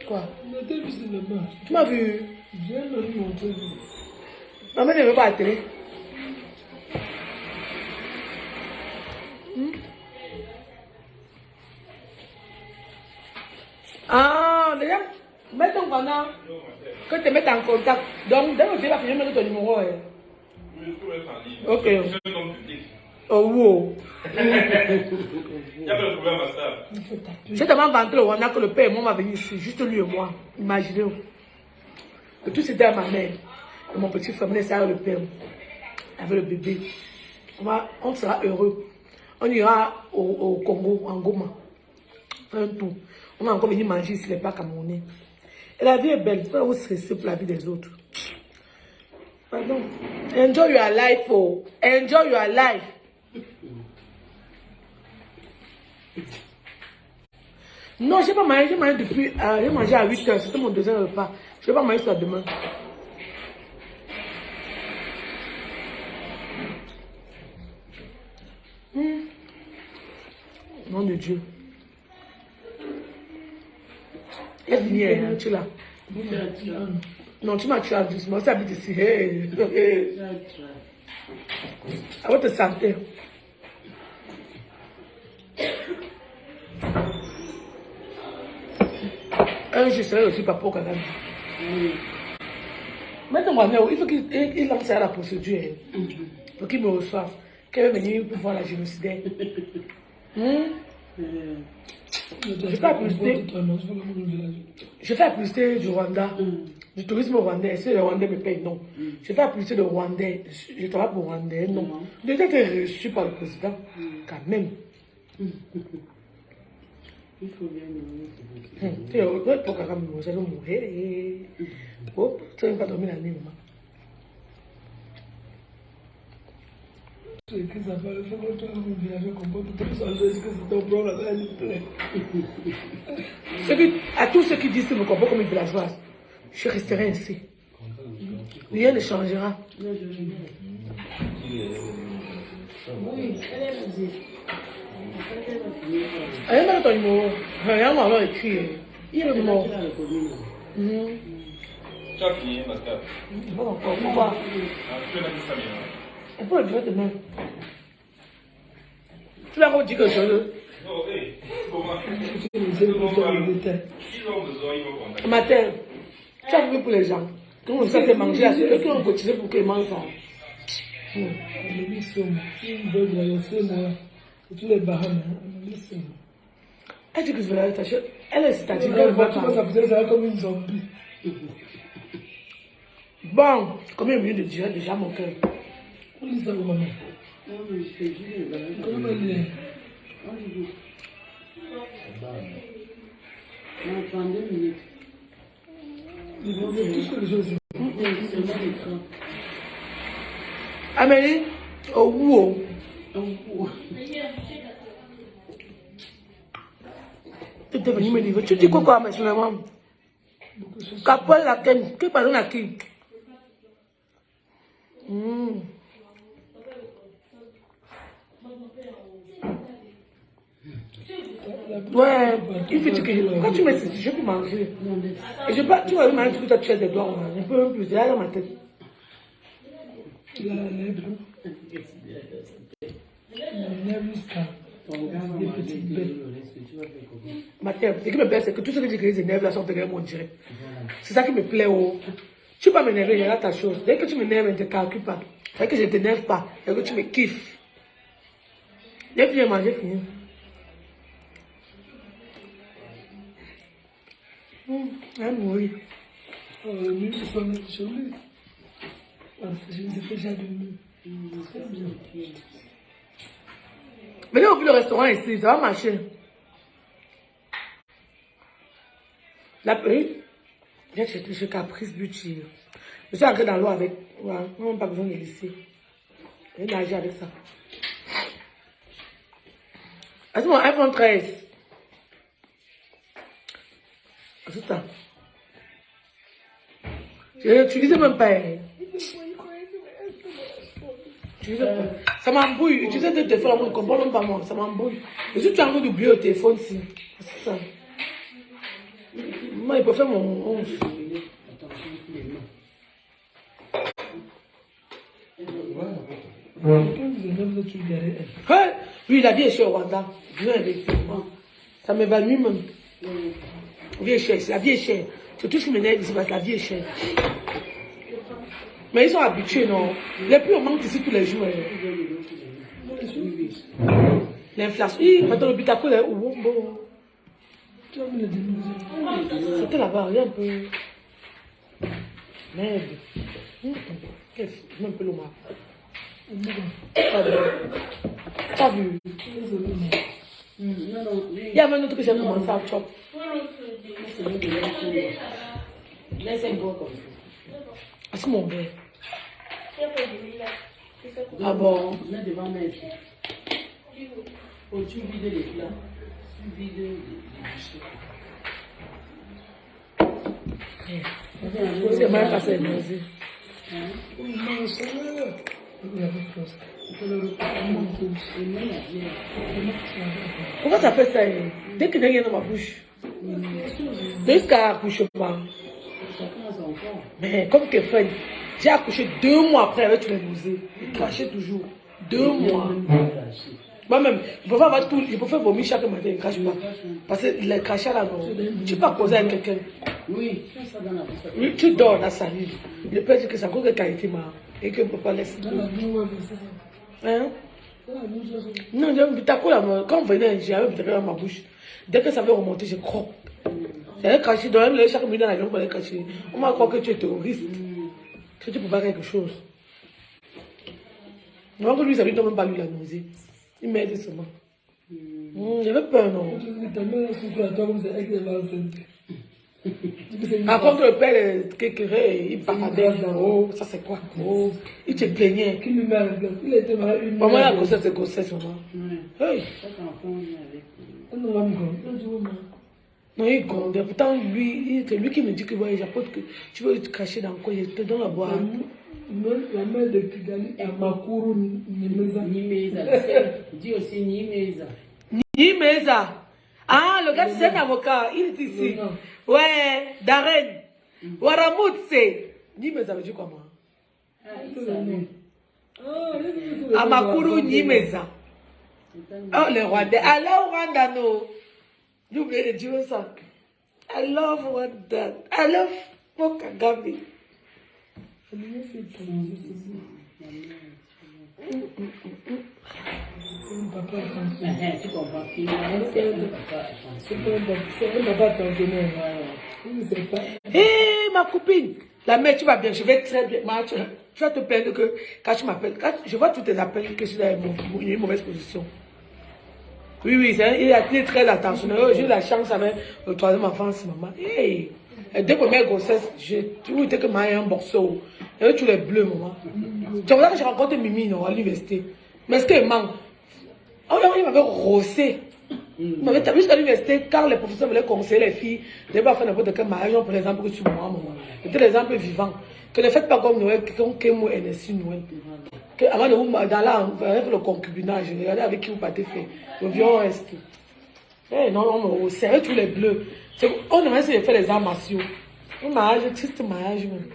Quoi? On a vu cinéma. Tu m'as vu? J'ai même montré. Maman ne veut pas à la télé. Ah, déjà, mets ton pendant que te mettre en contact. Donc, dès que tu vas finir, mets ton numéro. Ok. Oh, wow. Il n'y a pas de problème à ça. J'ai tellement vanté le Rwanda que le père et moi va venir ici, juste lui et moi. Imaginez. Que tout c'était à ma mère. Et mon petit frère, ça le père. Avec le bébé. On sera heureux. On ira au Congo, en Goma. Faire un tour. On va encore venir manger ici les plats camerounais. Et la vie est belle. Il faut vous stresser pour la vie des autres. Pardon. Enjoy your life, oh. Enjoy your life. Non, je n'ai pas mangé. J'ai mangé depuis. J'ai mangé à 8h. C'était mon deuxième repas. Je ne vais pas manger ça demain. Nom de Dieu. Et fini, tu l'as. Non, tu m'as tué doucement. Ça habite ici. À votre santé. Je serai aussi papa au Canada. Maintenant, il faut qu'il lance la procédure. Pour qu'il me reçoive. Qu'il va venir pour voir la génocidaire. Je fais la publicité du Rwanda, du tourisme rwandais. Si le Rwandais me paye, non. Je fais la publicité de Rwandais. Je travaille pour Rwandais, non. Je dois être reçu par le président, quand même. Il faut bien nous. Tu es heureux pour Kagame, vous allez mourir. Oh, tu n'as pas dormi la nuit, maman. C'est que ça parle, il faut que tu aies un village comporte tout ça, je dis que c'est ton problème, là, il plaît. À tous ceux qui disent que je me comporte comme une villageoise, je resterai ainsi. Rien ne changera. Oui, elle est posée. Elle m'a donné ton numéro. Rien m'a alors écrit. Il est mort. Tu as fini, Pascal. Pas encore. Pourquoi? Tu as mis ça bien. On peut le dire demain. Tu l'as encore dit que je veux. Non, hé, comment? Tu les aimes pour faire le détail. S'ils ont besoin, ils vont contacter. Matin, tu as vu pour les gens. Quand on s'est manger, ceux qui ont cotisé pour qu'ils mangent ça. Les missions, ils veulent la laisser, moi. C'est tous les barrames, les missions. Elle dit que je vais la détacher. Elle est c'est-à-dire Tu qu'elle va vois, ça faisait ça comme une zombie. Bon, combien de minutes de durée déjà mon cœur? On dit ça au maman. Non, mais je te jure, Comment elle est? on dit. On prend 2 minutes. Ils vont dire tout ce que les choses. Amélie, oh wow. Tu es venu me livrer. Tu dis quoi, mais finalement? Capole la ken. Qui pardonne à qui? Ouais, il faut que quand tu mets ceci, je peux manger. Et je pas, tu vas manger tout à tu as des doigts, un peu plus, là dans ma tête. La lèvre. La lèvre jusqu'à. Des petites bêtes. Ma tête, ce qui me plaît, c'est que tout ce que j'ai créé, les nerfs là sont derrière mon direct. C'est ça qui me plaît. Oh. Tu peux pas m'énerver, il y a ta chose. Dès que tu m'énerves, je ne te calcule pas. C'est que je ne t'énerve pas, c'est que tu me kiffes. J'ai fini de manger, fini. Oui. Lui, il faut mettre sur lui. Je ne sais pas, j'ai donné. C'est bien. Venez ouvrir le restaurant ici, ça va marcher. La pluie, j'ai cherché chez Caprice Beauty. Je suis entré dans l'eau avec. Voilà, on n'a même pas besoin de laisser. J'ai nagé avec ça. C'est mon iPhone 13. C'est ça. Je n'utilisais même pas. Ça m'embrouille. Utiliser deux téléphones, on ne comprend même pas moi. Ça m'embrouille. Et si tu as envie d'oublier le téléphone, si. C'est ça. Moi, il peut faire mon 11. Hey, lui, la vie est chère au Rwanda. Viens avec moi. Ça m'évanouit même. La vie est chère. La vie est chère. C'est tout ce qui m'énerve ici parce que la vie est chère. Mais ils sont habitués, non? Les prix augmentent ici tous les jours. L'inflation. Oui, maintenant le Bitacol est où? Bon. C'était là-bas, il y a un peu. Merde. Un peu l'eau. T'as vu? Il y a même un autre que j'ai commencé à chop. Est-ce que mon verre? Ah bon? Tu vides les plats. Tu vides les bouchées. C'est mal passé, merci. Pourquoi ça fait ça? Dès que rien dans ma bouche. Jusqu'à l'accouchement. Mais comme que fait, j'ai accouché 2 mois après avec les nausées. Je crachais toujours. 2 mois. Moi-même, je peux avoir tout, je peux faire vomir chaque matin, je ne crache pas. Parce que le crachat là, non. Tu peux pas causer avec quelqu'un. Oui, tu dors la salive. Le père dit que ça cause de qualité marre. Et que papa laisse. Hein? Non, quand on venait, j'ai un dans ma bouche. Dès que ça veut remonter, je croque. J'allais cracher, dans même chaque minute dans l'avion pour aller cracher. On m'a cru que tu es terroriste. Que tu peux pas quelque chose. Non, que lui, ça lui donne même pas lui la nausée. Il m'aide seulement. J'avais peur, non? Par contre, le père, il paradait. Oh, ça c'est quoi? Oh, il te plaignait. Maman, la grossesse, c'est grossesse, maman. Hey. Non, il gondait. Pourtant, lui, c'est lui qui me dit que j'apporte que tu veux te cacher dans quoi? Je te donne à boire. La mère de Kigali est Makuru Nimeza. Dis aussi Nimeza. Nimeza. Ah, le gars, c'est un avocat. Il est ici. Non. Ouais, Darren. Waramutse. Nimeza veut dire quoi, moi? Amakuru Nimeza. Oh, les Rwandais. I love Rwanda, no. You oubliez de dire ça. I love Rwanda. I love Paul Kagame. Papa Tu comprends? c'est un papa pensionnaire. Il ne sait pas. Hé, ma copine, la mère, tu vas bien, je vais très bien. Tu vas te plaindre que quand tu m'appelles, je vois tous tes appels que je suis dans une mauvaise position. Oui, oui, il a été très attentionnel. J'ai eu la chance avec le 3e enfant, maman. Hey, les 2 premières grossesses, j'ai toujours été que maman un morceau. Il y avait tous les bleus, maman. Tu vois que j'ai rencontré Mimi non, à l'université. Mais ce qu'il manque, il m'avait rossé. Il m'avait tapé jusqu'à l'université quand les professeurs voulaient conseiller les filles de ne pas faire n'importe quel mariage, par exemple, que sur moi, maman. C'était l'exemple vivant. Que ne faites pas comme Noël, comme moi, NSI Noël. Que avant de vous, dans là, vous avez fait le concubinage, regardez avec qui vous partez fait. Le viol reste. Eh non, on me serrait tous les bleus. On aimerait essayer de faire les arts martiaux. Un mariage, triste mariage même.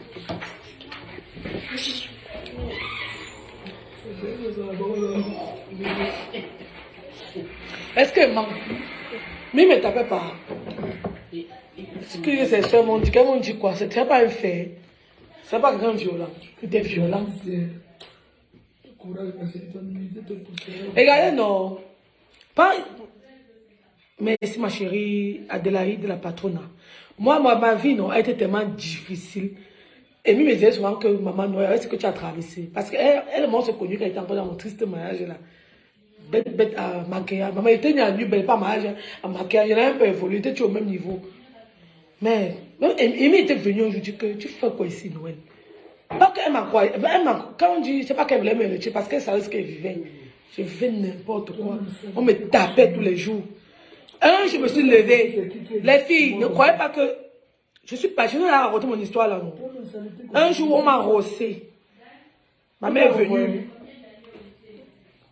Est-ce que maman, mais ne tapait pas. Ce que ces soeurs m'ont dit, qu'elles m'ont dit quoi? C'était pas un fait. C'est pas quelqu'un violent. C'était violent. Regardez, non. Pas. Merci ma chérie Adélaïde, la patronne. Moi, ma vie non, a été tellement difficile. Et lui me disait souvent que maman Noël, est-ce que tu as traversé? Parce qu'elle m'a se connue quand elle était encore dans mon triste mariage là. Bête à maquillage. Maman était née à nu, belle pas mariage, à maquillage. Elle a un peu évolué, elle était au même niveau. Mais, Amy était venue aujourd'hui que tu fais quoi ici, Noël? Pas qu'elle m'a quoi. Quand on dit, c'est pas qu'elle voulait me lever, parce qu'elle savait ce qu'elle vivait. Je vivais n'importe quoi. On me tapait tous les jours. Je me suis levée. Les filles, ne croyez pas que. Je suis passionnée à raconter mon histoire là, non. Un jour, on m'a rossé. Ma mère est venue.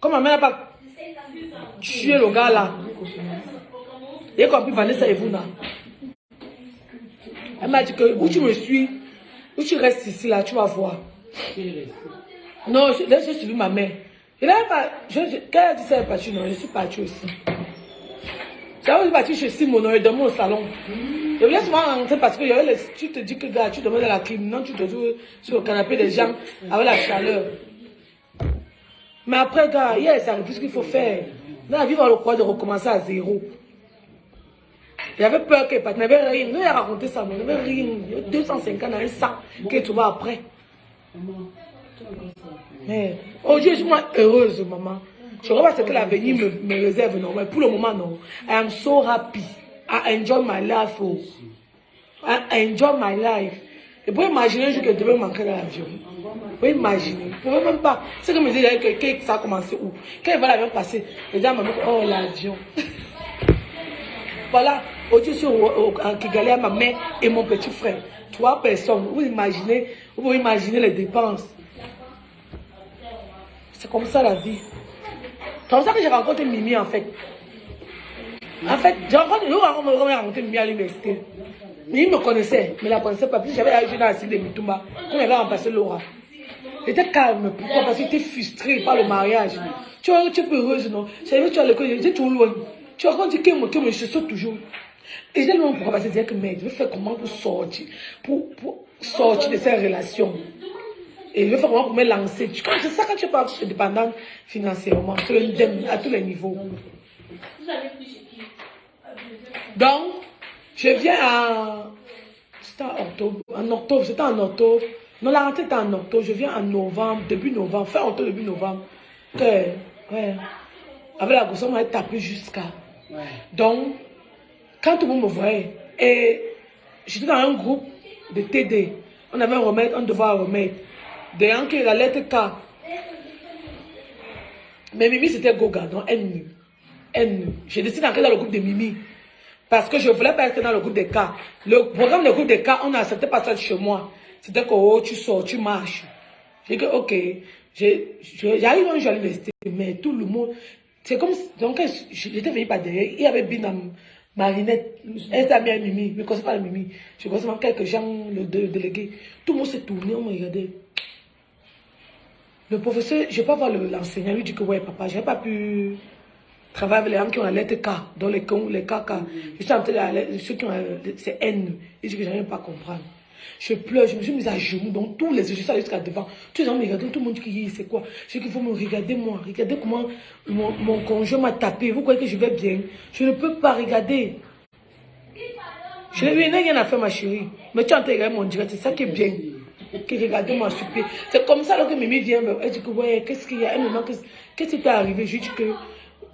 Comme ma mère n'a pas tué le gars là. Il a compris Vanessa et vous là. Elle m'a dit que où tu me suis, où tu restes ici là, tu vas voir. Non, j'ai suivi ma mère. Quand elle a dit ça, elle est partie, non, je suis partie aussi. Je suis partie chez Simon, on est dormi au salon. Je voulais souvent rentrer parce que tu te dis que gars, tu dormais dans la clim, non, tu te joues sur le canapé des gens avec la chaleur. Mais après, gars, il y a ce qu'il faut faire. Dans la vie, on va le croire de recommencer à zéro. Il avait peur qu'elle parte, il n'avait rien. Nous, il a raconté ça, mais il n'avait rien. Il y a 250 dans un sac qu'elle trouva après. Mais aujourd'hui, je suis moins heureuse, maman. Je ne sais pas ce que l'avenir me réserve, non. Mais pour le moment, non. I am so happy. I enjoy my life. Oh. I enjoy my life. Et vous pouvez imaginer un jour que je devais manquer dans l'avion. Vous pouvez imaginer. Vous ne pouvez même pas. C'est comme je disais que ça a commencé où? Quand il va l'avion passer, les gens m'ont dit, oh, l'avion. Voilà. Aujourd'hui, je suis à Kigali, ma mère et mon petit frère. 3 personnes. Vous pouvez imaginer les dépenses. C'est comme ça la vie. C'est comme ça que j'ai rencontré Mimi en fait. En fait, j'ai rencontré Mimi à l'université. Mimi me connaissait, mais ne la connaissait pas. Puis j'avais agi dans la cité de Mitumba, quand elle avait remplacé Laura. J'étais calme. Pourquoi? Parce que j'étais frustrée par le mariage. Tu vois, tu es heureuse, non? J'avais tu as l'école, j'étais tout loin. Tu vois, quand tu dis que je saute toujours. Et j'ai le nom pourquoi? Parce que je disais que merde, je vais faire comment pour sortir, pour sortir de cette relation. Et je vais faire comment pour me lancer. C'est ça quand tu parles dépendante financièrement, à tous les niveaux. Donc, je viens c'était en octobre, c'était en octobre. Non, la rentrée était en octobre, je viens en novembre, début novembre, fin octobre, début novembre. Ouais. Avec la grosse, on m'a tapé jusqu'à. Ouais. Donc, quand tout le monde me voyait, et j'étais dans un groupe de TD, on avait un devoir à remettre. D'ailleurs, que la lettre K. Mais Mimi, c'était Goga, donc N. J'ai décidé d'entrer dans le groupe de Mimi. Parce que je ne voulais pas être dans le groupe des K. Le programme de groupe des K, on n'acceptait pas ça de chez moi. C'était que oh, tu sors, tu marches. J'ai dit, ok. J'arrive un jour à l'université, mais tout le monde. C'est comme. Donc, j'étais venue par derrière. Il y avait Binam, Marinette, elle était amie à Mimi. Je ne connaissais pas la Mimi. Je connaissais même quelques gens, le délégué. Tout le monde s'est tourné, on me regardait. Le professeur, je ne vais pas voir l'enseignant, lui dit que ouais, papa, je n'ai pas pu travailler avec les gens qui ont la lettre K, dans les KK. Je suis en train de ceux qui ont c'est N. Il dit que je n'arrive pas à comprendre. Je pleure, je me suis mise à genoux, donc tous les yeux, je suis allée jusqu'à devant. Tous les gens me regardent, tout le monde dit c'est quoi? Je dis qu'il faut me regarder moi. Regardez comment mon conjoint m'a tapé. Vous croyez que je vais bien? Je ne peux pas regarder. Je n'ai rien à faire, ma chérie. Mais tu es en train de regarder mon direct, c'est ça qui est bien. Qui regarde moi super. C'est comme ça que Mimi vient. Elle dit que ouais, qu'est-ce qu'il y a? Elle me demande qu'est-ce qui t'est arrivé? Je dis que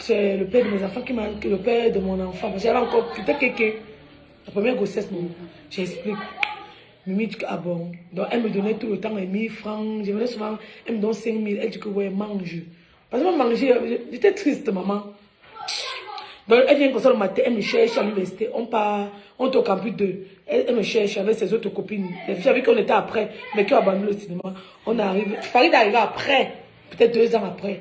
c'est le père de mes enfants qui m'a. Le père de mon enfant. J'avais encore peut-être quelqu'un. La première grossesse, non. J'explique. Mimi dit que ah bon. Donc elle me donnait tout le temps les 1000 francs. Je venais souvent, elle me donne 5000. Elle dit que ouais, mange. Parce que moi, manger, j'étais triste, maman. Donc elle vient comme ça le matin, elle me cherche à l'université. On est au campus 2. Elle me cherche avec ses autres copines. Les filles avec qui on était après, mais qui ont abandonné le cinéma. On arrive. Il fallait d'arriver après, peut-être 2 ans après.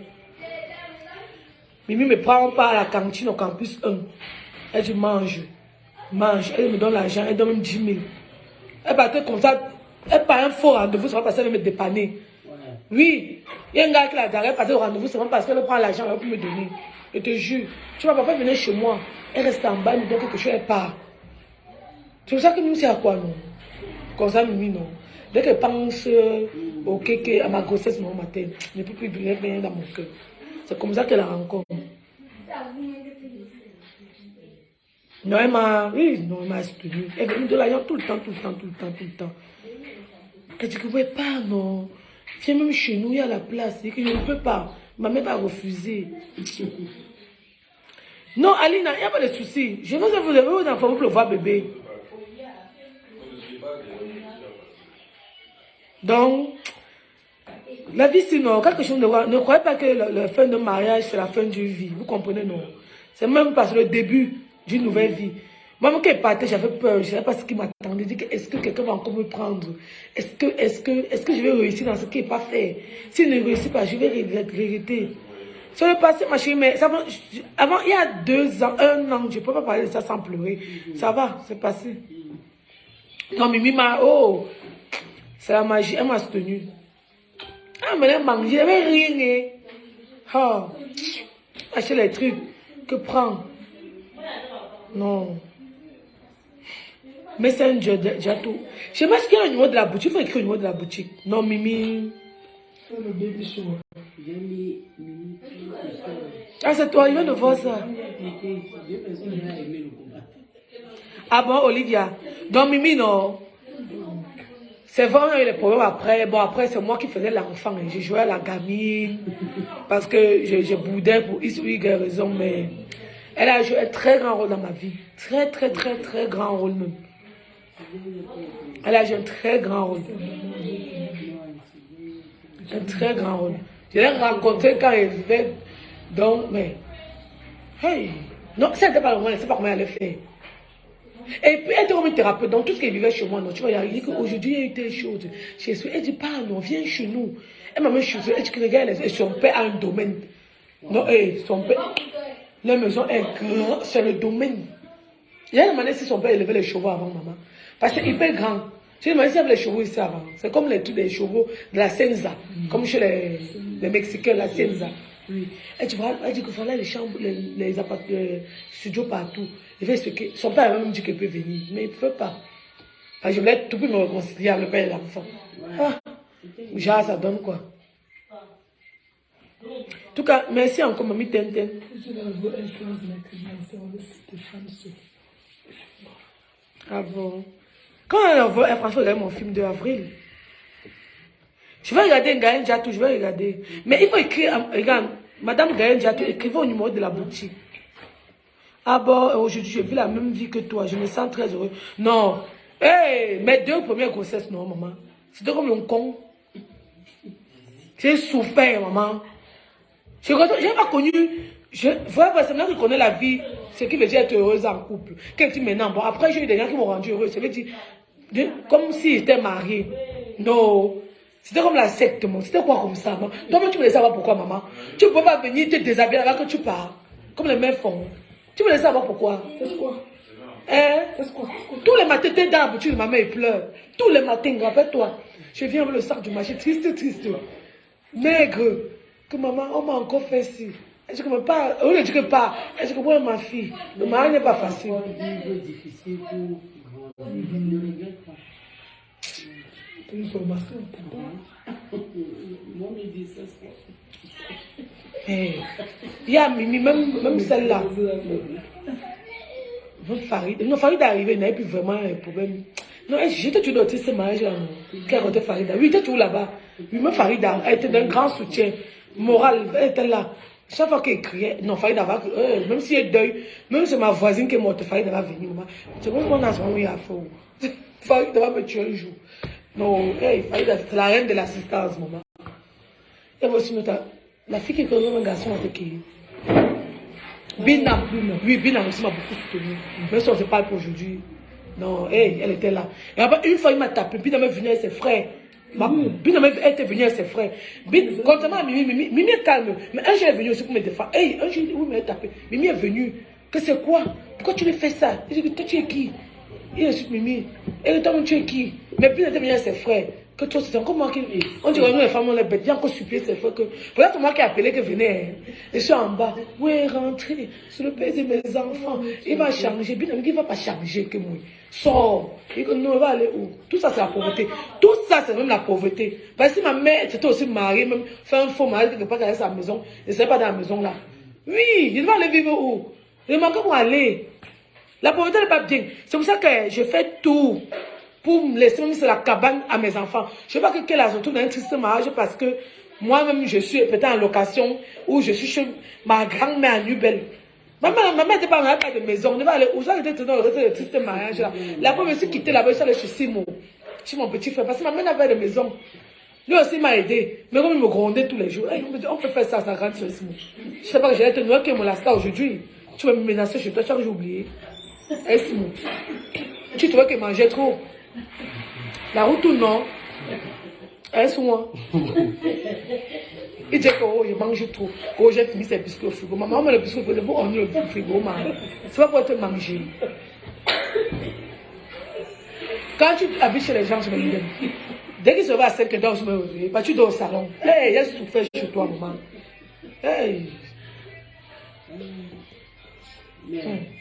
Mimi me prend pas à la cantine au campus 1. Elle dit mange. Elle me donne l'argent, elle donne même 10 000. Elle partait comme ça. Elle part un faux rendez-vous, ça va passer à me dépanner. Oui, il y a un gars qui l'a dit, elle partait au rendez-vous, c'est parce qu'elle prend l'argent, elle peut me donner. Je te jure. Tu vois, papa venait chez moi. Elle reste en bas, elle me donne quelque chose, elle part. C'est pour ça que Mimi, c'est à quoi, non? Comme ça, Mimi, non. Dès qu'elle pense au kéké, à ma grossesse, mon matin, je ne peux plus briller rien dans mon cœur. C'est comme ça qu'elle la rencontre. Non, elle m'a soutenu. Elle venait de l'argent tout le temps. Elle dit que, ouais, pas, non. Viens même chez nous, il y a la place. Et que je ne peux pas. Ma mère va refuser. Non, Alina, il n'y a pas de souci. Je vais vous lever aux enfants pour le voir bébé. Donc, la vie, sinon, quelque chose ne croyez pas que la fin d'un mariage, c'est la fin d'une vie. Vous comprenez, non? C'est même pas le début d'une nouvelle vie. Moi, quand elle partait, j'avais peur. Je ne savais pas ce qui m'attendait. Je dis, est-ce que quelqu'un va encore me prendre? Est-ce que je vais réussir dans ce qui n'est pas fait? S'il ne réussit pas, je vais regretter. C'est le passé, ma chérie, mais ça va, avant, il y a 2 ans, 1 an, je ne peux pas parler de ça sans pleurer. Ça va, c'est passé. Non, Mimi m'a, oh, c'est la magie, elle m'a soutenue. Ah, mais elle m'a mangé, elle n'avait rien. Oh, acheter les trucs, que prends. Non. Mais c'est un déjà tout. Je sais pas ce qu'il y a au niveau de la boutique, il faut écrire au niveau de la boutique. Non, Mimi. C'est le baby shower. J'ai mis Mimi. Ah, c'est toi, il vient de voir ça. Deux personnes ont aimé le combat. Ah bon, Olivia. Donc, Mimi, non. C'est vraiment eu les problèmes après. Bon, après, c'est moi qui faisais l'enfant. J'ai joué à la gamine. Parce que je boudais pour X ou Y raison. Mais elle a joué un très grand rôle dans ma vie. Très, très, très, très grand rôle même. Elle a joué un très grand rôle. Un très grand rôle. Je l'ai rencontré quand elle vivait. Donc, mais. Hey! Non, ça n'était pas le moment, je ne sais pas comment elle allait faire. Et puis, elle était comme une thérapeute, donc tout ce qu'elle vivait chez moi, non, tu vois, il dit qu'aujourd'hui, il y a eu telle chose. Elle dit, pas, non, viens chez nous. Elle m'a mis chez eux, elle dit que regarde, son père a un domaine. Non, son père, la maison est grande, c'est le domaine. Il a demandé si son père élevait les chevaux avant maman. Parce qu'il est hyper grand. J'ai demandé s'il y avait les chevaux ici avant. C'est comme les trucs des chevaux de la Senza, comme chez les Mexicains, la Senza. Oui. Elle dit qu'il fallait les chambres, les studios partout. Il va expliquer. Son père a même dit qu'il peut venir, mais il ne peut pas. Je voulais tout me réconcilier avec le père et l'enfant. Ah, genre, ça donne quoi? En tout cas, merci encore, mamie Tenten. Ah bon? Quand elle envoie, François, regarde mon film de avril. Je vais regarder Gaël Diatou, je vais regarder. Mais il faut écrire, regarde, Madame Gaël Diatou, écrivez au numéro de la boutique. Ah bon, aujourd'hui, j'ai vu la même vie que toi, je me sens très heureux. Non, hey, mes 2 premières grossesses, non, maman. C'était comme un con. J'ai souffert, maman. Je n'ai pas connu. Voilà, c'est maintenant que je connais la vie, ce qui veut dire être heureuse en couple. Qu'elle dit maintenant, bon, après, j'ai eu des gens qui m'ont rendu heureuse. Ça veut dire, comme si j'étais mariée. Non. C'était comme la secte, moi. C'était quoi comme ça, maman? Toi-même, tu me laisses savoir pourquoi, maman. Tu ne peux pas venir te déshabiller avant que tu pars. Comme les mères font. Tu me laisses savoir pourquoi. C'est quoi? Hein? C'est quoi? Tous les matins, t'es dans la boutique de maman et pleure. Tous les matins, rappelle-toi. Je viens avec le sac du marché, triste, triste. Maigre. Que maman, on m'a encore fait ci. Elle dit que pas, on ne dit que pas. Elle dit que moi, ma fille, le mari n'est pas facile. C'est difficile pour ne regrette pas. C'est une formation pour toi. Moi, me dit ça. Il y a Mimi, même celle-là. Même Farid. Non, Farid est arrivé, il n'avait plus vraiment un problème. Non, j'étais toujours dans ce mariage-là, non. Qui a raconté Farida. Oui, il était toujours là-bas. Oui, même Farida, elle était d'un grand soutien moral. Elle était là. Chaque fois qu'elle criait, non, Farida va, même si elle deuil, même si c'est ma voisine qui est morte, Farida va venir. C'est bon qu'on a ce moment où il y a faux. Farida va me tuer un jour. Non, hey, Farida, c'est la reine de l'assistance, maman. Et voici la fille qui connaît un garçon avec qui. Binam. Oui, Binam aussi m'a beaucoup soutenu. Même si on ne se parle pas aujourd'hui. Non, hey, elle était là. Et après, une fois, il m'a tapé. Binam est venu avec ses frères. Binam était venu avec ses frères. Contrairement à Mimi, Mimi est calme. Mais un jour, elle est venue aussi pour me défendre. Hey, un jour, oui, mais elle tapé. Mimi est venue. Que c'est quoi? Pourquoi tu lui fais ça? Il dit, toi, tu es qui? Il insulte Mimi. Et toi, tu es qui? Mais Binam était venu avec ses frères. Que toi, c'est encore moi qui. On dirait que nous, les femmes, on les bêtes. Il y a encore supplié ses frères que. Voilà, c'est moi qui ai appelé que venez. Je suis en bas. Oui, rentrez. C'est le père de mes enfants. Il va changer. Binam, il ne va pas changer que moi. Sors. Il dit, non, il va aller où? Tout ça, c'est la pauvreté. Tout ça, c'est même la pauvreté. Parce que si ma mère était aussi mariée, même fait un faux mari, quelque part, qu'elle est à sa maison, elle ne serait pas dans la maison là. Oui, il va aller vivre où? Il manque pour aller. La pauvreté n'est pas bien. C'est pour ça que je fais tout pour me laisser même c'est la cabane à mes enfants. Je ne veux pas que qu'elle se retrouve dans un triste mariage parce que moi-même, je suis peut-être en location ou je suis chez ma grand-mère à Nubel. Maman n'était pas de maison. On va aller où ça était dans le triste mariage là. La première fois quitter là-bas, je suis allée chez Simon, chez mon petit frère, parce que maman n'avait de maison. Lui aussi m'a aidé. Mais comme il me grondait tous les jours, hey, on peut faire ça rentre sur Simon. Je ne sais pas que j'allais te noyer que mon lasta aujourd'hui. Tu vas me menacer chez toi, tu as j'ai oublié. Hey Simon, tu trouvais qu'il mangeait trop. La route ou non? Est-ce moi? Il dit que oh, je mange trop. Oh, j'ai fini ces biscuits au frigo. Maman, on met le biscuit au frigo. On met le frigo, maman. C'est pas pour te manger. Quand tu habites chez les gens, je me dis, dès qu'ils se voient à 5 heures, je me réveille. Bah, tu dors au salon. Hey, j'ai souffert chez toi, maman. Hey.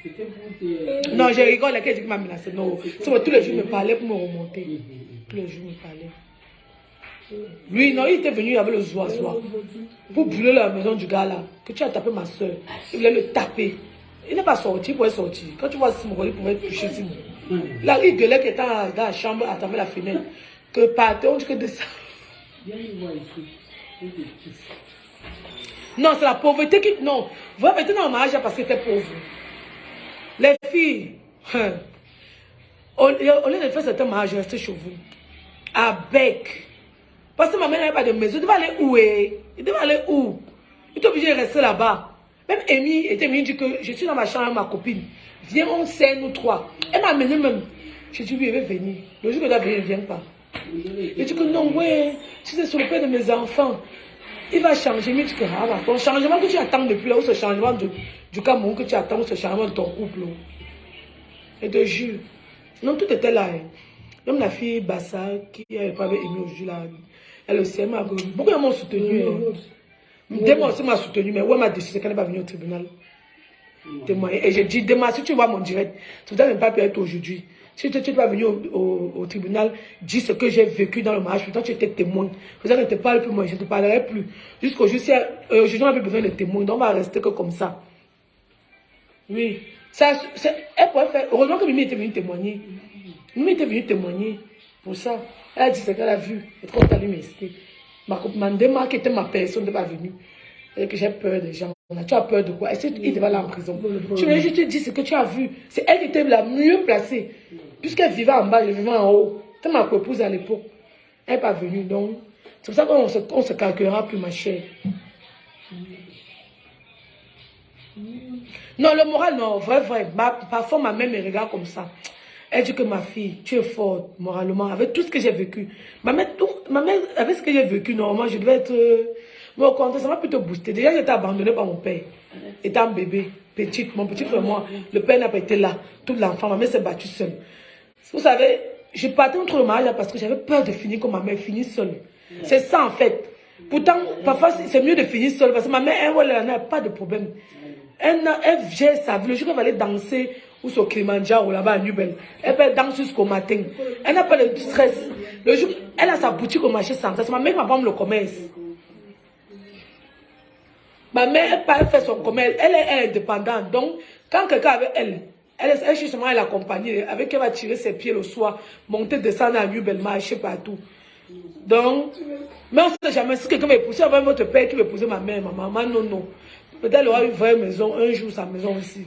C'était pour te... Non, je rigole, quelqu'un dit qu'il m'a menacé. Non, c'est tous les jours, il me parlait pour me remonter. Tous les jours, il me parlait. Lui, non, il était venu avec le zoa pour brûler la maison du gars là. Que tu as tapé ma soeur. Il voulait le taper. Il n'est pas sorti, il pouvait sortir. Quand tu vois Simon, il pouvait toucher Simon. Là, il gueulait qu'il était dans la chambre à travers la fenêtre. Que partait, on dit que de ça. Non, c'est la pauvreté qui. Non, vous mettez dans le mariage parce que t'es pauvre. Les filles, au lieu de faire certains mariages, restez chez vous. Avec. Parce que ma mère n'avait pas de maison. Il devait aller où? Il devait aller où? Il était obligé de rester là-bas. Même Amy était venue dire que je suis dans ma chambre avec ma copine. Viens, on sait, nous trois. Elle m'a amené même. J'ai dit, oui, elle va venir. Le jour que elle va venir, elle ne vient pas. Il dit que non, ouais, si c'est sur le père de mes enfants, il va changer. Mais tu dis que, ah, ton changement que tu attends depuis là, ou ce changement du Cameroun que tu attends, ou ce changement de ton couple. Et te jure. Non, tout était là. Même la fille Bassa, qui n'avait pas aimé aujourd'hui là, elle aussi, elle m'a beaucoup de gens m'ont soutenu. Demain aussi m'a soutenu, mais où elle m'a décidé qu'elle n'est pas venue au tribunal. Et j'ai dit, demain, si tu vois mon direct, tu ne dois même pas être aujourd'hui. Si tu ne vas venir au tribunal, dis ce que j'ai vécu dans le mariage. Pourtant, tu étais témoin. Je ne te parle plus, moi, je ne te parlerai plus. Jusqu'aujourd'hui, aujourd'hui, on n'a plus besoin de témoins. Donc, on va rester que comme ça. Oui. Elle pourrait faire. Heureusement que Mimi était venue témoigner. Mimi était venue témoigner pour ça. Elle a dit ce qu'elle a vu. Et quand elle a lui ma demande qui était ma personne n'est pas venue. Et que j'ai peur des gens. Tu as peur de quoi? Est-ce qu'il devait aller en prison? Tu veux juste te dire ce que tu as vu. C'est elle qui était la mieux placée. Puisqu'elle vivait en bas, je vivais en haut. C'était ma épouse à l'époque. Elle n'est pas venue. Donc, c'est pour ça qu'on se calculera plus, ma chère. Non, le moral, non. Vrai. Parfois, ma mère me regarde comme ça. Elle dit que ma fille, tu es forte moralement, avec tout ce que j'ai vécu. Ma mère, avec ce que j'ai vécu, normalement, je devais être... Moi, au contraire, ça m'a plutôt boosté. Déjà, j'étais abandonnée par mon père. Étant bébé, petite, mon petit frère, moi, le père n'a pas été là. Toute l'enfant, ma mère s'est battue seule. Vous savez, je partais entre le mariage parce que j'avais peur de finir comme ma mère, finir seule. C'est ça, en fait. Pourtant, parfois, c'est mieux de finir seule parce que ma mère, elle n'a pas de problème. Elle gère sa vie. Le jour qu'elle va aller danser ou sur Kilimanjaro, là-bas à Nubel, elle peut danser jusqu'au matin. Elle n'a pas de stress. Le jour, elle a sa boutique au marché central. Ma mère m'a pas le commerce. Ma mère, elle fait son commerce. Elle est indépendante. Donc, quand quelqu'un avec elle justement, elle accompagne. Avec elle va tirer ses pieds le soir, monter, descendre à Nubel, marcher partout. Donc, mais on ne sait jamais si quelqu'un va épouser avec votre père qui va épouser ma mère, ma maman, non. Peut-être elle aura une vraie maison, un jour sa maison aussi.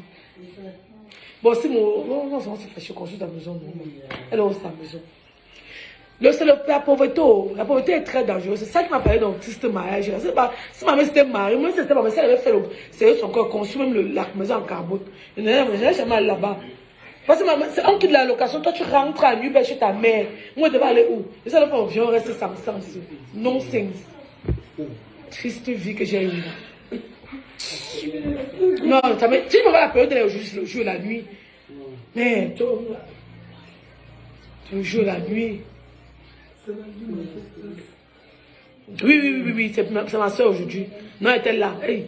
Bon, si non, c'est fait, je construis ta maison, non. Elle aura sa maison. La pauvreté est très dangereuse. C'est ça qui m'a parlé d'un triste mariage. Si ma mère s'était mariée, moi, c'était ma mère, si elle avait fait son corps, construit même la maison en carbone. Je n'allais jamais aller là-bas. Parce que c'est on quitte la location, toi tu rentres à Nubel chez ta mère. Moi, je devais aller où? Et ça, le fait, on vient rester sans sens. Non-sens. Triste vie que j'ai eue. Non, si tu me vois la période, elle est le jour et la nuit. Mais, le jour et la nuit. Oui, c'est ma soeur aujourd'hui. Non, elle était là. Hey.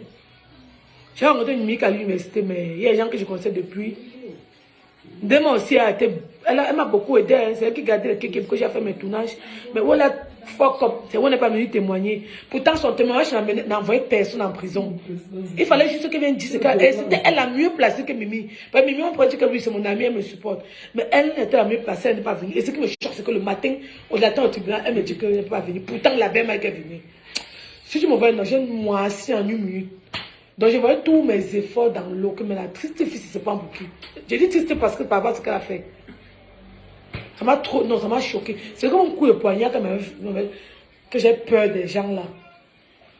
J'ai rencontré une amie à l'université, mais il y a des gens que je connaissais depuis. Demain aussi, elle m'a beaucoup aidé. Hein. C'est elle qui gardait l'équipe que j'ai fait mes tournages. Mais voilà, fuck up. C'est où on n'est pas venu témoigner. Pourtant, son témoignage n'a envoyé personne en prison. Il fallait juste qu'elle vienne dire ce qu'elle. C'était elle la mieux placée que Mimi. Parce que Mimi, on pourrait dire que oui, c'est mon amie, elle me supporte. Mais elle était la mieux placée, elle n'est pas venue. Et ce qui me choque, c'est que le matin, on l'attend au tribunal, elle me dit qu'elle n'est pas venue. Pourtant, la veille, elle est venue. Si tu me vois, j'ai moi assis en une minute. Donc, je voyais tous mes efforts dans l'eau, mais la triste fille, c'est pas beaucoup. J'ai dit triste parce que par rapport à ce qu'elle a fait. Ça m'a trop, non, ça m'a choqué. C'est comme un coup de poignard que j'ai peur des gens là.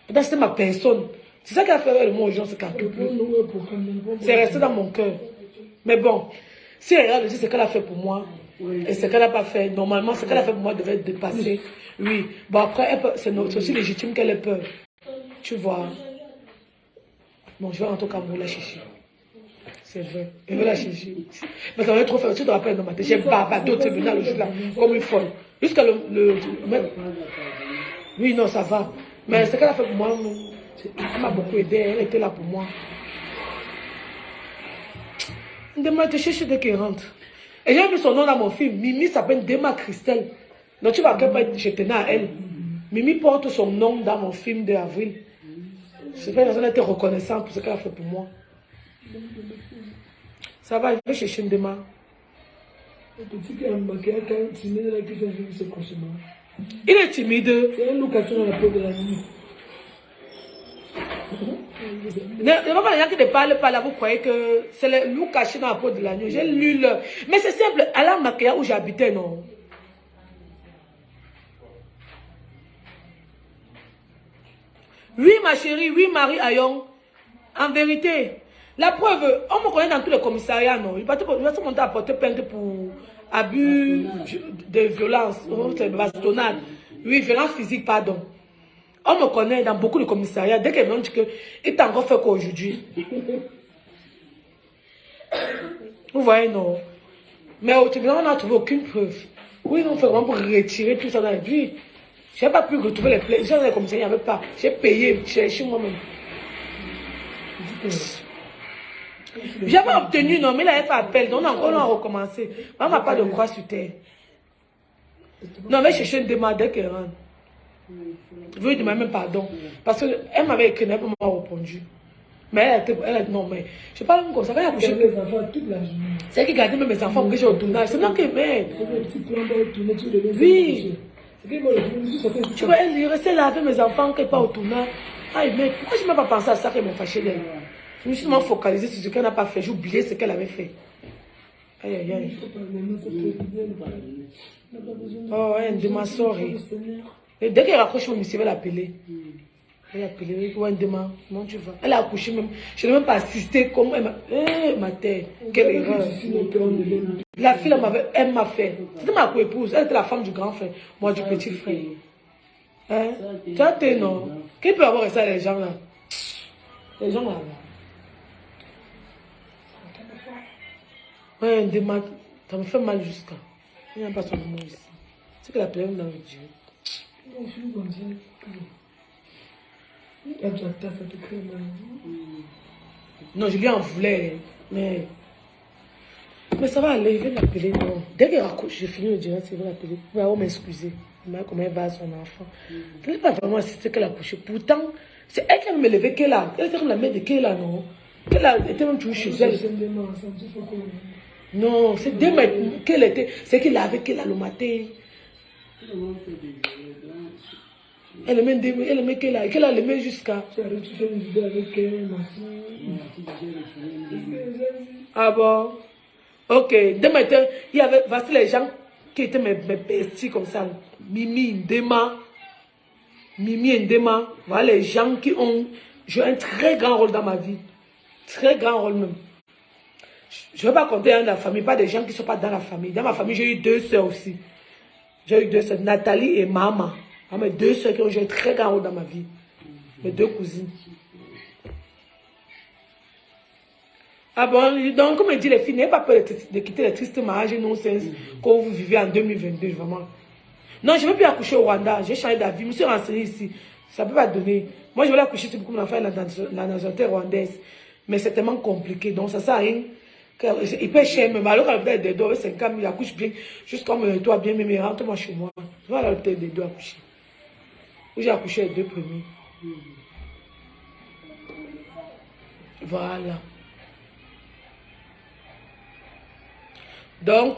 Peut-être c'était ma personne. C'est ça qui a fait le mot aux gens, c'est calcul plus. C'est resté dans mon cœur. Mais bon, si elle regarde ce qu'elle a fait pour moi, et ce qu'elle n'a pas fait, normalement, ce qu'elle a fait pour moi devait dépasser. Oui. Bon, après, c'est aussi légitime qu'elle ait peur. tu vois. Bon, je vais rentrer au Cameroun la chercher. C'est vrai. Je vais la chercher. Mais ça va être trop fait. Tu te rappelles dans ma tête. J'ai bavardé au tribunal le jour-là, comme une folle. Jusqu'à oui, non, ça va. Mais ce qu'elle a fait pour moi, elle m'a beaucoup aidé. Elle était là pour moi. Dema te cherche dès qu'elle rentre. Et j'ai mis son nom dans mon film. Mimi s'appelle Dema Christelle. Donc tu vas pas je tenais à elle. Mimi porte son nom dans mon film d'Avril. C'est vrai, elle était reconnaissante pour ce qu'elle a fait pour moi. Ça va, je vais chercher Dema. Le petit qui a manqué, quand timide, là, qui fait vivre ce cauchemar. Il est timide. C'est une location dans la peau de la nuit. Ne pas les gens qui ne parlent pas là, vous croyez que c'est le loup caché dans la peau de l'agneau. J'ai lu le. Mais c'est simple, à la Makéa où j'habitais, non. Oui, ma chérie, oui, Marie Ayon. En vérité, la preuve, on me connaît dans tous les commissariats, non. Il va se monter à porter plainte pour abus de violence, bastonnade. Oui, violence physique, pardon. On me connaît dans beaucoup de commissariats. Dès qu'elle me dit qu'il est encore fait qu'aujourd'hui. Vous voyez, non. Mais au tribunal, on n'a trouvé aucune preuve. Oui, on fait vraiment pour retirer tout ça dans la vie. Je n'ai pas pu retrouver les plaies. Dans les commissariats, il n'y avait pas. J'ai payé, j'ai cherché moi-même. J'avais obtenu, non, mais il avait fait appel. Donc, on a recommencé. On n'a pas de croix sur terre. Non, mais chercher une demande dès qu'elle rentre. Je veux lui demander même pardon. Parce qu'elle m'avait écrit, elle m'a répondu. Mais elle a dit non, mais je parle comme ça. Quand il a couché, Les enfants toute la journée. c'est elle qui gardait même mes enfants pour que j'ai au tournage. C'est moi qui aimais. Les petits plans doivent tourner sur les mains. Oui. C'est qu'il va le faire. Tu vois, elle restait là avec mes enfants, qu'elle pas au tournage. Aïe, mais pourquoi je n'ai pas pensé à ça qu'elle m'a fâché d'elle? Je me suis seulement focalisée sur ce qu'elle n'a pas fait. J'ai oublié ce qu'elle avait fait. Aïe, aïe, aïe. Oh, elle de ma sortie. Et dès qu'elle raccroche, mon monsieur va l'appeler. Elle a appelé, comment tu vas? Elle a accouché même. Je n'ai même pas assisté. Comment elle m'a. Ma tête. Quelle erreur. La fille, elle m'a fait. C'était ma co-épouse. Elle était la femme du grand frère. Moi, du petit frère. Hein? Tu as été, non? Qui peut avoir ça, les gens là? Les gens là. Ouais, demain, ça me fait mal jusqu'à. Il n'y a pas son nom ici. C'est que la plaie dans le Dieu. Non, je lui en voulais. Mais ça va aller, je vais l'appeler. Non. Dès qu'elle raccroche, j'ai fini le direct, je vais l'appeler. Elle va m'excuser. Comment elle va à son enfant. Elle n'est pas vraiment assistée qu'elle a couché. Pourtant, c'est elle qui a me levé qu'elle a. Elle était comme la mère de Kéla, non? Qu'elle a été même toujours chez elle. Non, c'est demain qu'elle était. C'est qu'il avait qu'elle a le matin. Elle aimait qu'elle a l'aimait jusqu'à. Ah bon? Ok. Demain, il y avait voici les gens qui étaient mes besties comme ça. Mimi Ndema. Mimi Ndema. Voilà les gens qui ont joué un très grand rôle dans ma vie. Très grand rôle même. Je ne vais pas compter dans la famille, pas des gens qui ne sont pas dans la famille. Dans ma famille, j'ai eu 2 sœurs aussi. J'ai eu 2 sœurs, Nathalie et Mama. Mes 2 sœurs qui ont joué un très grand rôle dans ma vie. Mes 2 cousines. Ah bon, donc comme dit les filles, n'ayez pas peur de quitter les tristes mariages non-sens que vous vivez en 2022, vraiment. Non, je ne veux plus accoucher au Rwanda. J'ai changé d'avis. Je me suis renseignée ici. Ça ne peut pas donner. Moi, je voulais accoucher pour mon enfant la nationalité rwandaise. Mais c'est tellement compliqué. Donc, ça ne sert à rien. Il paye cher, mais alors qu'elle peut des dos, 50 000, il accouche bien. Juste comme toi, bien, mais rentre-moi chez moi. Je vais aller peut-être des dos accoucher. J'ai accouché les 2 premiers. Voilà. Donc,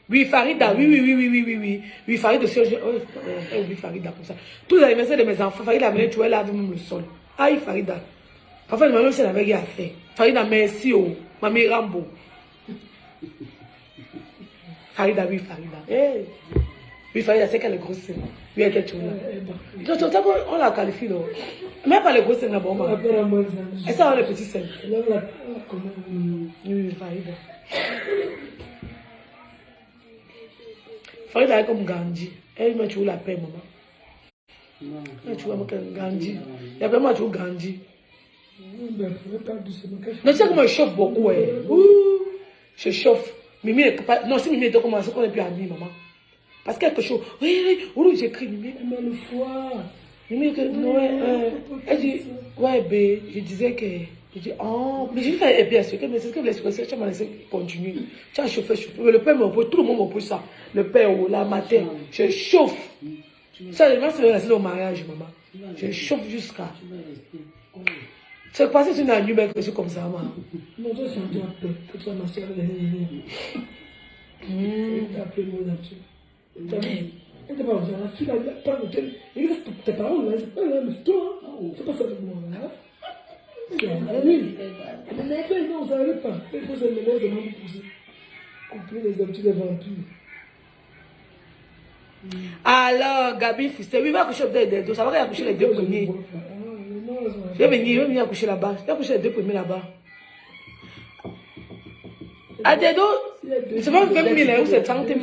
oui, Farida, oui. Oui, Farida aussi. Oui, Farida, comme ça. Tous les anniversaires de mes enfants, Farida a amené, tu vois, là, avec même le sol. Aïe, Farida. Parfois, le même, c'est la veille à faire. Farida, merci, oh, Mamie Rambo. Farida, oui, Farida. Hey. Oui, Farida, c'est qu'elle est grosse. Oui, elle était tout là. Donc, on la qualifie, là. Même pas les grosses seins, là, bon, et ça, on les petits seins. Oui, Farida. Farida est comme Gandhi. Elle m'a tué la paix, maman. Quand tu vois, moi, Gandhi. Il y a vraiment du Gandhi. Ben, pas doucement. Mais tu sais comment je chauffe beaucoup, ouais. Ouh, je chauffe. Mimi est pas. Non, si Mimi est commencé, qu'on est plus amis, maman. Parce qu'il y a quelque chose. Oui, j'écris Mimi. Mais le foie. Mimi, elle dit, ouais, bé, je disais que. Je dis, oh, mais je lui fais bien sûr, mais c'est ce que vous voulez, tu m'as laissé continuer. Tu as chauffé. Mais le père m'oppose, tout le monde m'oppose ça. Le père, la matin, je chauffe. Ça, les gens se rester au mariage, maman. Je chauffe jusqu'à. C'est passé sur une année, mais c'est comme ça, maman. Non, toi, c'est un peu après. Que toi, ma soeur, elle est appelée moi là-dessus. Elle était pas comme ça. Tu l'as pas noté. Il reste tes paroles, là. C'est pas là, mais c'est toi. C'est pas ça avec moi, là. Oui. Mais non, ça n'arrive pas. Il faut se mélanger de même pousser. Comprendre les habitudes des vampires. Alors, Gabi Fistel, oui, il va accoucher des deux. Ça va accoucher les deux premiers. Je vais venir accoucher là-bas. Je vais accoucher les deux premiers là-bas. À des deux, c'est pas 20 000 ou c'est 30 000.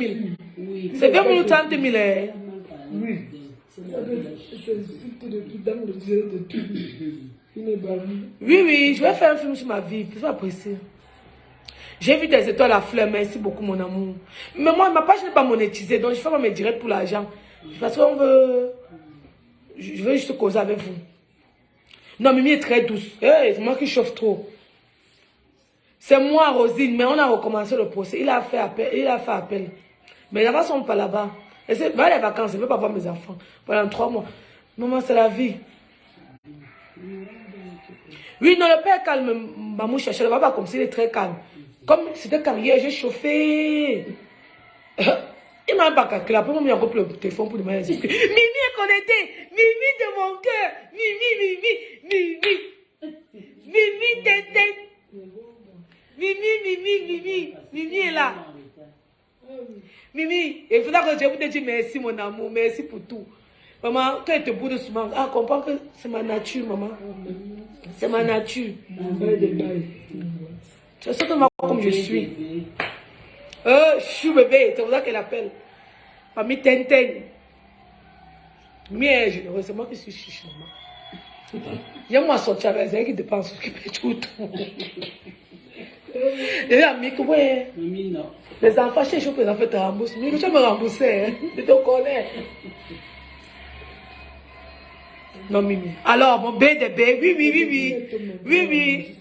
C'est 20 000 ou 30 000. Oui. C'est surtout depuis dans le zéro de tout. Oui, je vais faire un film sur ma vie. Je vais apprécier. J'ai vu des étoiles à fleurs. Merci beaucoup, mon amour. Mais moi, ma page n'est pas monétisée. Donc, je fais pas mes directs pour l'argent. Parce qu'on veut. Je veux juste causer avec vous. Non, Mimi est très douce. Hey, c'est moi qui chauffe trop. C'est moi, Rosine. Mais on a recommencé le procès. Il a fait appel. Mais les enfants ne sont pas là-bas. Et c'est vers les vacances. Je ne veux pas voir mes enfants pendant 3 mois. Maman, c'est la vie. Oui, non, le père calme. Maman cherche. Le papa, comme s'il est très calme. Comme c'était calme hier, j'ai chauffé. Il m'a pas calculé. Après, il m'a encore le téléphone pour demander. Mimi est connectée. Mimi de mon cœur. Mimi. Mimi, tête. Mimi est là. Mimi, il faudra que je vous dise merci, mon amour. Merci pour tout. Maman, quand elle te boude souvent, comprends que c'est ma nature, maman. C'est ma nature. C'est ça que moi, comme je suis. Chou bébé, c'est pour ça qu'elle appelle. Famille Tenten. Mimi est généreuse, c'est moi qui suis chiche, maman. J'aime sortir avec elle qui dépense, qui paye tout. Les amis, ouais. Les enfants, je sais que les enfants te remboursent. Mais tu me rembourser, hein. Je te connais. Non, Mimi. Alors, mon bébé, oui.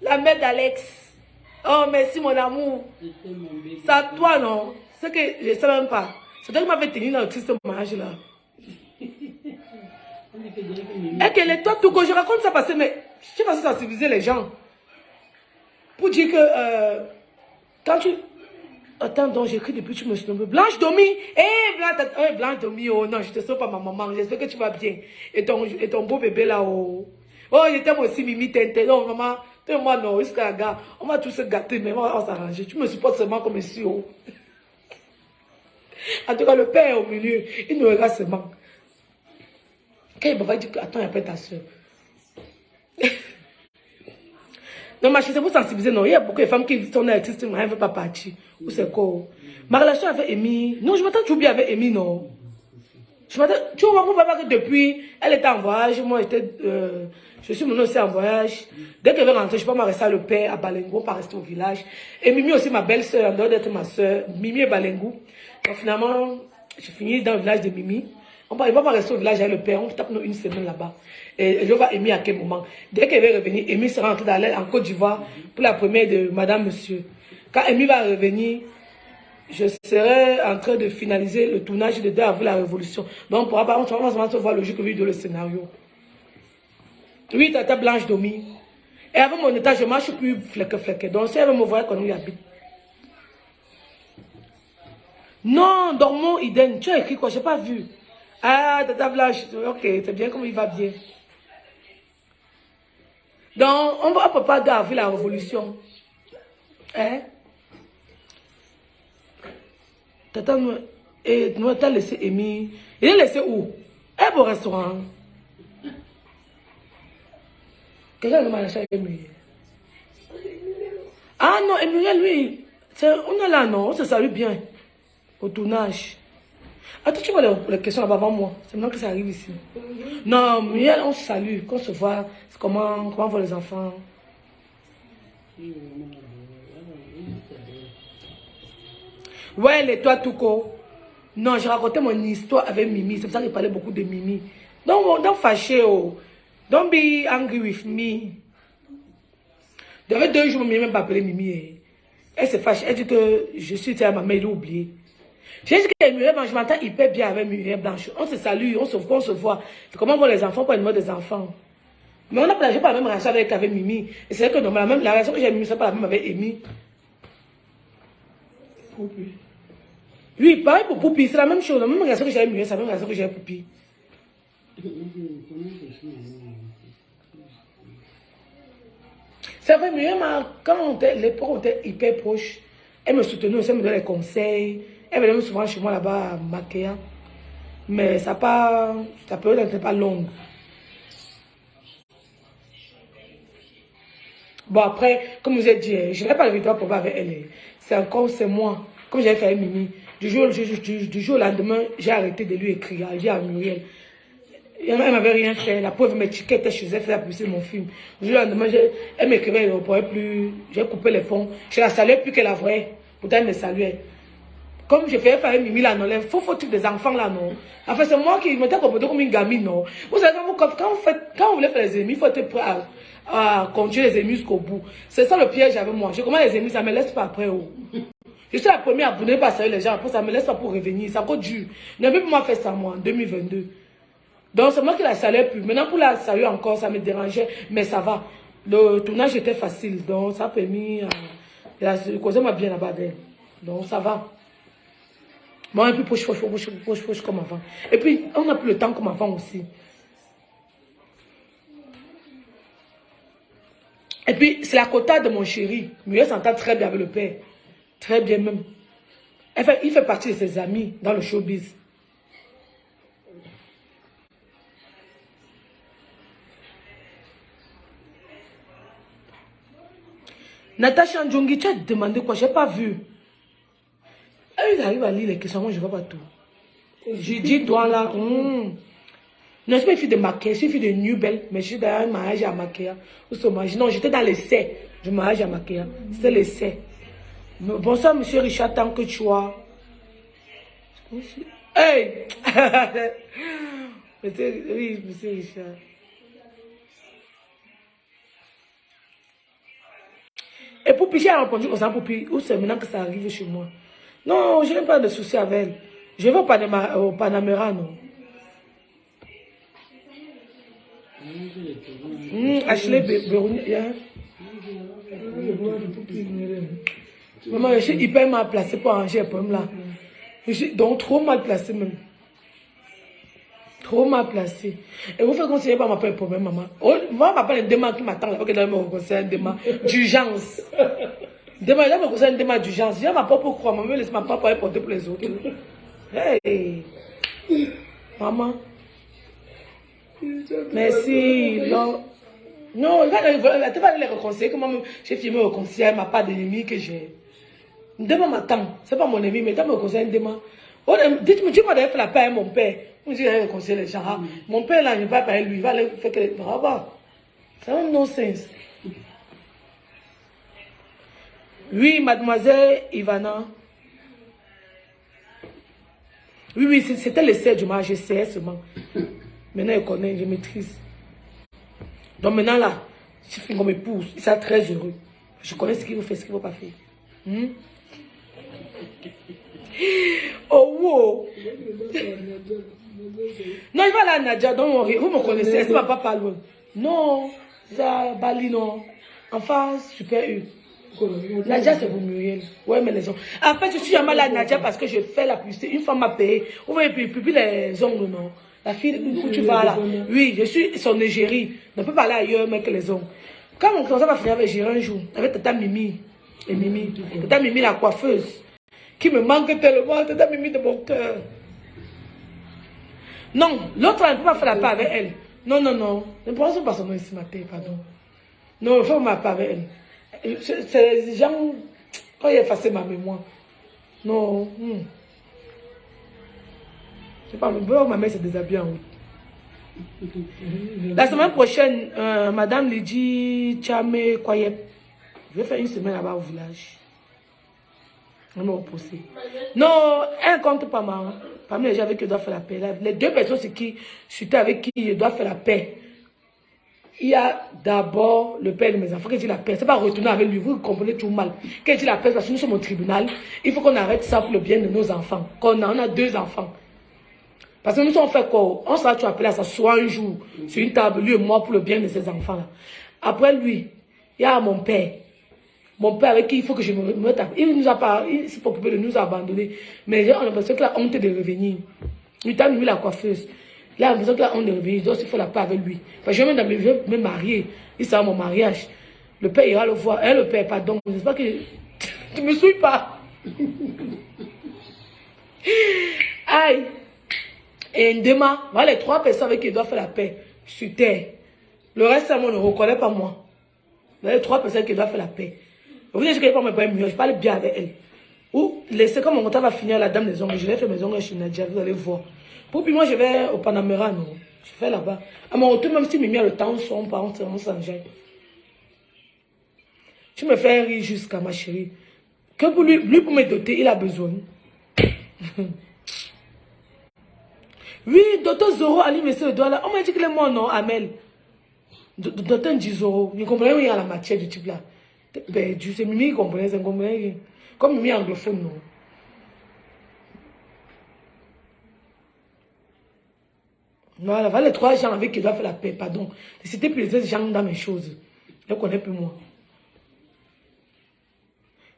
La mère d'Alex. Oh, merci, mon amour. C'est à toi, non? C'est que je ne sais même pas. C'est toi qui m'avais tenu dans le triste mariage, là. Et que les toi, tout quand je raconte ça, parce que mais, je sais pas si ça sensibiliser les gens. Pour dire que, quand tu... Attends, donc j'écris depuis que tu me suis nommé. Blanche Domi. Blanche Domi, oh non, je te sens pas ma maman. J'espère que tu vas bien. Et ton beau bébé là, oh. Oh, je t'aime aussi, Mimi Tente. Non, maman, moi non, jusqu'à la gare. On va tous se gâter, mais on va s'arranger. Tu me supportes seulement comme ici, oh. En tout cas, le père est au milieu. Il nous regarde seulement. Quand il va dire que, attends, il n'y a pas ta soeur. Non, ma chérie, c'est pour sensibiliser, non. Il y a beaucoup de femmes qui sont artistes, mais elles ne veulent pas partir. Ou c'est quoi? Ma relation avec Amy, non, je m'attends toujours bien avec Amy, non. Je m'attends, tu vois, mon papa, que depuis, elle était en voyage, moi, je suis mon aussi en voyage. Dès qu'elle veut rentrer, je peux m'arrêter le père à Balengou, pas rester au village. Et Mimi aussi, ma belle-sœur, en dehors d'être ma soeur, Mimi et Balengou. Donc finalement, j'ai fini dans le village de Mimi. Il ne va pas rester au village avec le père, on tape une semaine là-bas. Et je vois Amy à quel moment. Dès qu'elle va revenir, Amy sera rentrée en Côte d'Ivoire pour la première de Madame Monsieur. Quand Amy va revenir, je serai en train de finaliser le tournage de 2 avril la Révolution. Donc on va se voir le jour que vidéo le scénario. Oui, Tata Blanche Domi. Et avec mon état, je marche plus fleque. Donc si elle veut me voir, qu'on y habite. Non, dormons, Iden. Tu as écrit quoi? Je n'ai pas vu. Ah, Tata Blanche, ok, c'est bien comme il va bien. Donc, on va pas d'avril la Révolution. Hein? Tata nous t'a laissé Amy. Il est laissé où? Un beau restaurant. Quelqu'un m'a laissé Amy. Ah non, Emmanuel, lui, on est là, non? On se salue bien. Au tournage. Attends, tu vois les questions là-bas avant moi. C'est maintenant que ça arrive ici. Non, mais on se salue, qu'on se voit. Comment vont les enfants? Ouais, les toi tout court. Non, j'ai raconté mon histoire avec Mimi. C'est pour ça que je parlais beaucoup de Mimi. Don't fâcher. Oh. Don't be angry with me. Depuis 2 jours, Mimi m'a même pas appelé Mimi. Elle se fâche. Elle dit que je suis à ma mère, elle a oublié. J'ai dit que Muriel Blanche, je m'entends hyper bien avec Muriel Blanche. On se salue, on se voit. Comment vont les enfants, pas le numéro des enfants. Mais on n'a pas la même relation avec Mimi. Et c'est vrai que normalement, la relation que j'ai avec Mimi, c'est pas la même avec Amy. Oui, pareil pour Poupi, c'est la même chose. La même relation que j'ai avec Muriel, c'est la même relation que j'ai avec Poupi. C'est vrai, Muriel, quand l'époque on était hyper proches, elle me soutenait aussi, elle me donnait des conseils. Elle venait souvent chez moi là-bas à Makéa. Mais ça la période n'était pas longue. Bon, après, comme vous avez dit, je n'ai pas le victoire pour avec elle. C'est moi. Comme j'avais fait avec Mimi. Du jour au lendemain, j'ai arrêté de lui écrire. J'ai dit à Muriel. Elle m'avait rien fait. La pauvre m'étiquette chez elle, faisait la publicité de mon film. Du jour au lendemain, elle m'écrivait, elle ne pourrait plus. J'ai coupé les ponts. Je la saluais plus qu'elle la voyait. Pourtant, elle me saluait. Comme je fais avec Mimi là, non, les faux trucs des enfants là, non. En fait, c'est moi qui m'étais comporté comme une gamine, non. Vous savez, quand vous voulez faire les ennemis, il faut être prêt à continuer les ennemis jusqu'au bout. C'est ça le piège avec moi. Je commence les ennemis, ça ne me laisse pas après. Oh. Je suis la première abonnée par saluer les gens, après ça ne me laisse pas pour revenir. C'est encore dur. Ne peut plus moi faire ça, moi, en 2022. Donc, c'est moi qui la saluais plus. Maintenant, pour la saluer encore, ça me dérangeait, mais ça va. Le tournage était facile, donc ça a permis de causer moi bien là-bas d'elle. Donc, ça va. Bon, et puis poche comme avant. Et puis, on n'a plus le temps comme avant aussi. Et puis, c'est la quota de mon chéri. Muriel s'entend très bien avec le père. Très bien même. Il fait partie de ses amis dans le showbiz. Natacha Ndjongi, tu as demandé quoi? Je n'ai pas vu. Elle arrive à lire les questions, moi je ne vois pas tout. J'ai dit, toi là, non, je suis pas une fille de Maquia, je suis une fille de New Belle, mais je suis dans un mariage à Maquia. Non, j'étais dans l'essai du mariage à Maquia. C'était l'essai. Bonsoir, monsieur Richard, tant que tu as. Hey! Oui, monsieur Richard. Et Poupi, j'ai répondu aux gens, Poupi, où c'est maintenant que ça arrive chez moi? Non, je n'ai pas de soucis avec elle. Je vais au Panamera, non. Ashley Bérouni. Maman, je suis hyper mal placée pour arranger les problèmes là. Je suis donc trop mal placée même. Trop mal placée. Et vous faites conseiller pas m'appeler problème, maman. Moi, m'appeler un démat qui m'attend là. Ok, là, me conseille un démat d'urgence. Demain, je me conseille un démat d'urgence. Je ne m'apporte pas pour croire. Maman, laisse ma papa porter pour les autres. Hey! Maman. Merci. Non. Non, tu vas les reconseiller. Comment j'ai filmé au conseil, elle m'a pas d'ennemi que j'ai. Demain m'attend. Ce n'est pas mon ennemi, mais tu me conseilles un démat. Dites-moi, tu m'as fait la paix à mon père. On dit qu'il conseiller les gens. Mon père là, je ne vais pas parler lui. Il va aller faire que les. C'est un non-sens. Oui, mademoiselle Ivana. Oui, c'était l'essai du mariage, j'essayais seulement. Maintenant, je connais, je maîtrise. Donc maintenant, là, si on m'épouse, il sera très heureux. Je connais ce qu'il veut faire, ce qu'il ne veut pas faire. Oh, wow. Non, il va là, Nadia, donc vous me connaissez, est-ce que ma papa loin? Non, ça, Bali, non. Enfin, super U. Nadia, c'est pour Muriel. Ouais, mais les gens. En fait, je suis jamais là, Nadia, parce que je fais la publicité. Une femme m'a payé. Vous voyez, puis les ongles, non. La fille, où tu vas là. Oui, je suis son égérie. On ne peut pas aller ailleurs, mais que les ongles. Quand on commence à finir avec Géry un jour, avec Tata Mimi. Et Mimi. Tata Mimi, la coiffeuse. Qui me manque tellement. Tata Mimi de mon cœur. Non, l'autre, elle ne peut pas faire la paix avec elle. Non, non, non. Ne prononce pas son nom ici, matin, pardon. Non, il faut ma paix avec elle. C'est les gens, quand il a effacé ma mémoire. Non. Je sais pas, ma mère se déshabille en haut. La semaine prochaine, Madame Lydie Tchame Koyep, je vais faire une semaine là-bas au village. On va me reposer. Non, elle compte pas mal. Parmi les gens avec qui je dois faire la paix. Les deux personnes avec qui je dois faire la paix. Il y a d'abord le père de mes enfants qui dit la paix. C'est pas retourner avec lui. Vous comprenez tout mal. Quand dit la paix, parce que nous sommes au tribunal, il faut qu'on arrête ça pour le bien de nos enfants. On a 2 enfants. Parce que nous sommes fait quoi? On sera tout appelé à s'asseoir un jour sur une table, lui et moi, pour le bien de ces enfants-là. Après lui, il y a mon père. Mon père avec qui il faut que je me tape. Il nous a pas, il s'est occupé de nous abandonner. Mais on a l'impression qu'il a honte de revenir. Il t'a mis la coiffeuse. Il a l'impression qu'il a honte de revenir. Donc il faut la paix avec lui. Parce que je vais me marier. Il sera mon mariage. Le père ira le voir. Le père, pardon. J'espère que tu me suis pas. Aïe. Et Ndema, voilà les 3 personnes avec qui il doit faire la paix sur terre. Le reste, on ne reconnaît pas moi. Voilà les 3 personnes qui doivent faire la paix. Vous dites que je ne parle pas je parle bien avec elle. Ou laissez comme mon contrat va finir la dame des ongles. Je vais faire mes ongles chez Nadia, vous allez voir. Pour puis moi, je vais au Panamera, non. Je fais là-bas. À mon retour, même si Mimi a le temps, son parent, on s'enjaille. Tu me fais rire jusqu'à ma chérie. Que pour lui pour me doter, il a besoin. Oui, docteur Zoro, Ali, monsieur, le doigt là. On m'a dit que les mots, non, Amel. Docteur Zoro, vous comprenez où il y a la matière du type là. Ben, je sais, Mimi, il comprenait, ça comprenait. Comme Mimi anglophone, non. Voilà, les 3 gens avec qui doivent faire la paix, pardon. C'était plus les gens dans mes choses. Je ne connais plus moi.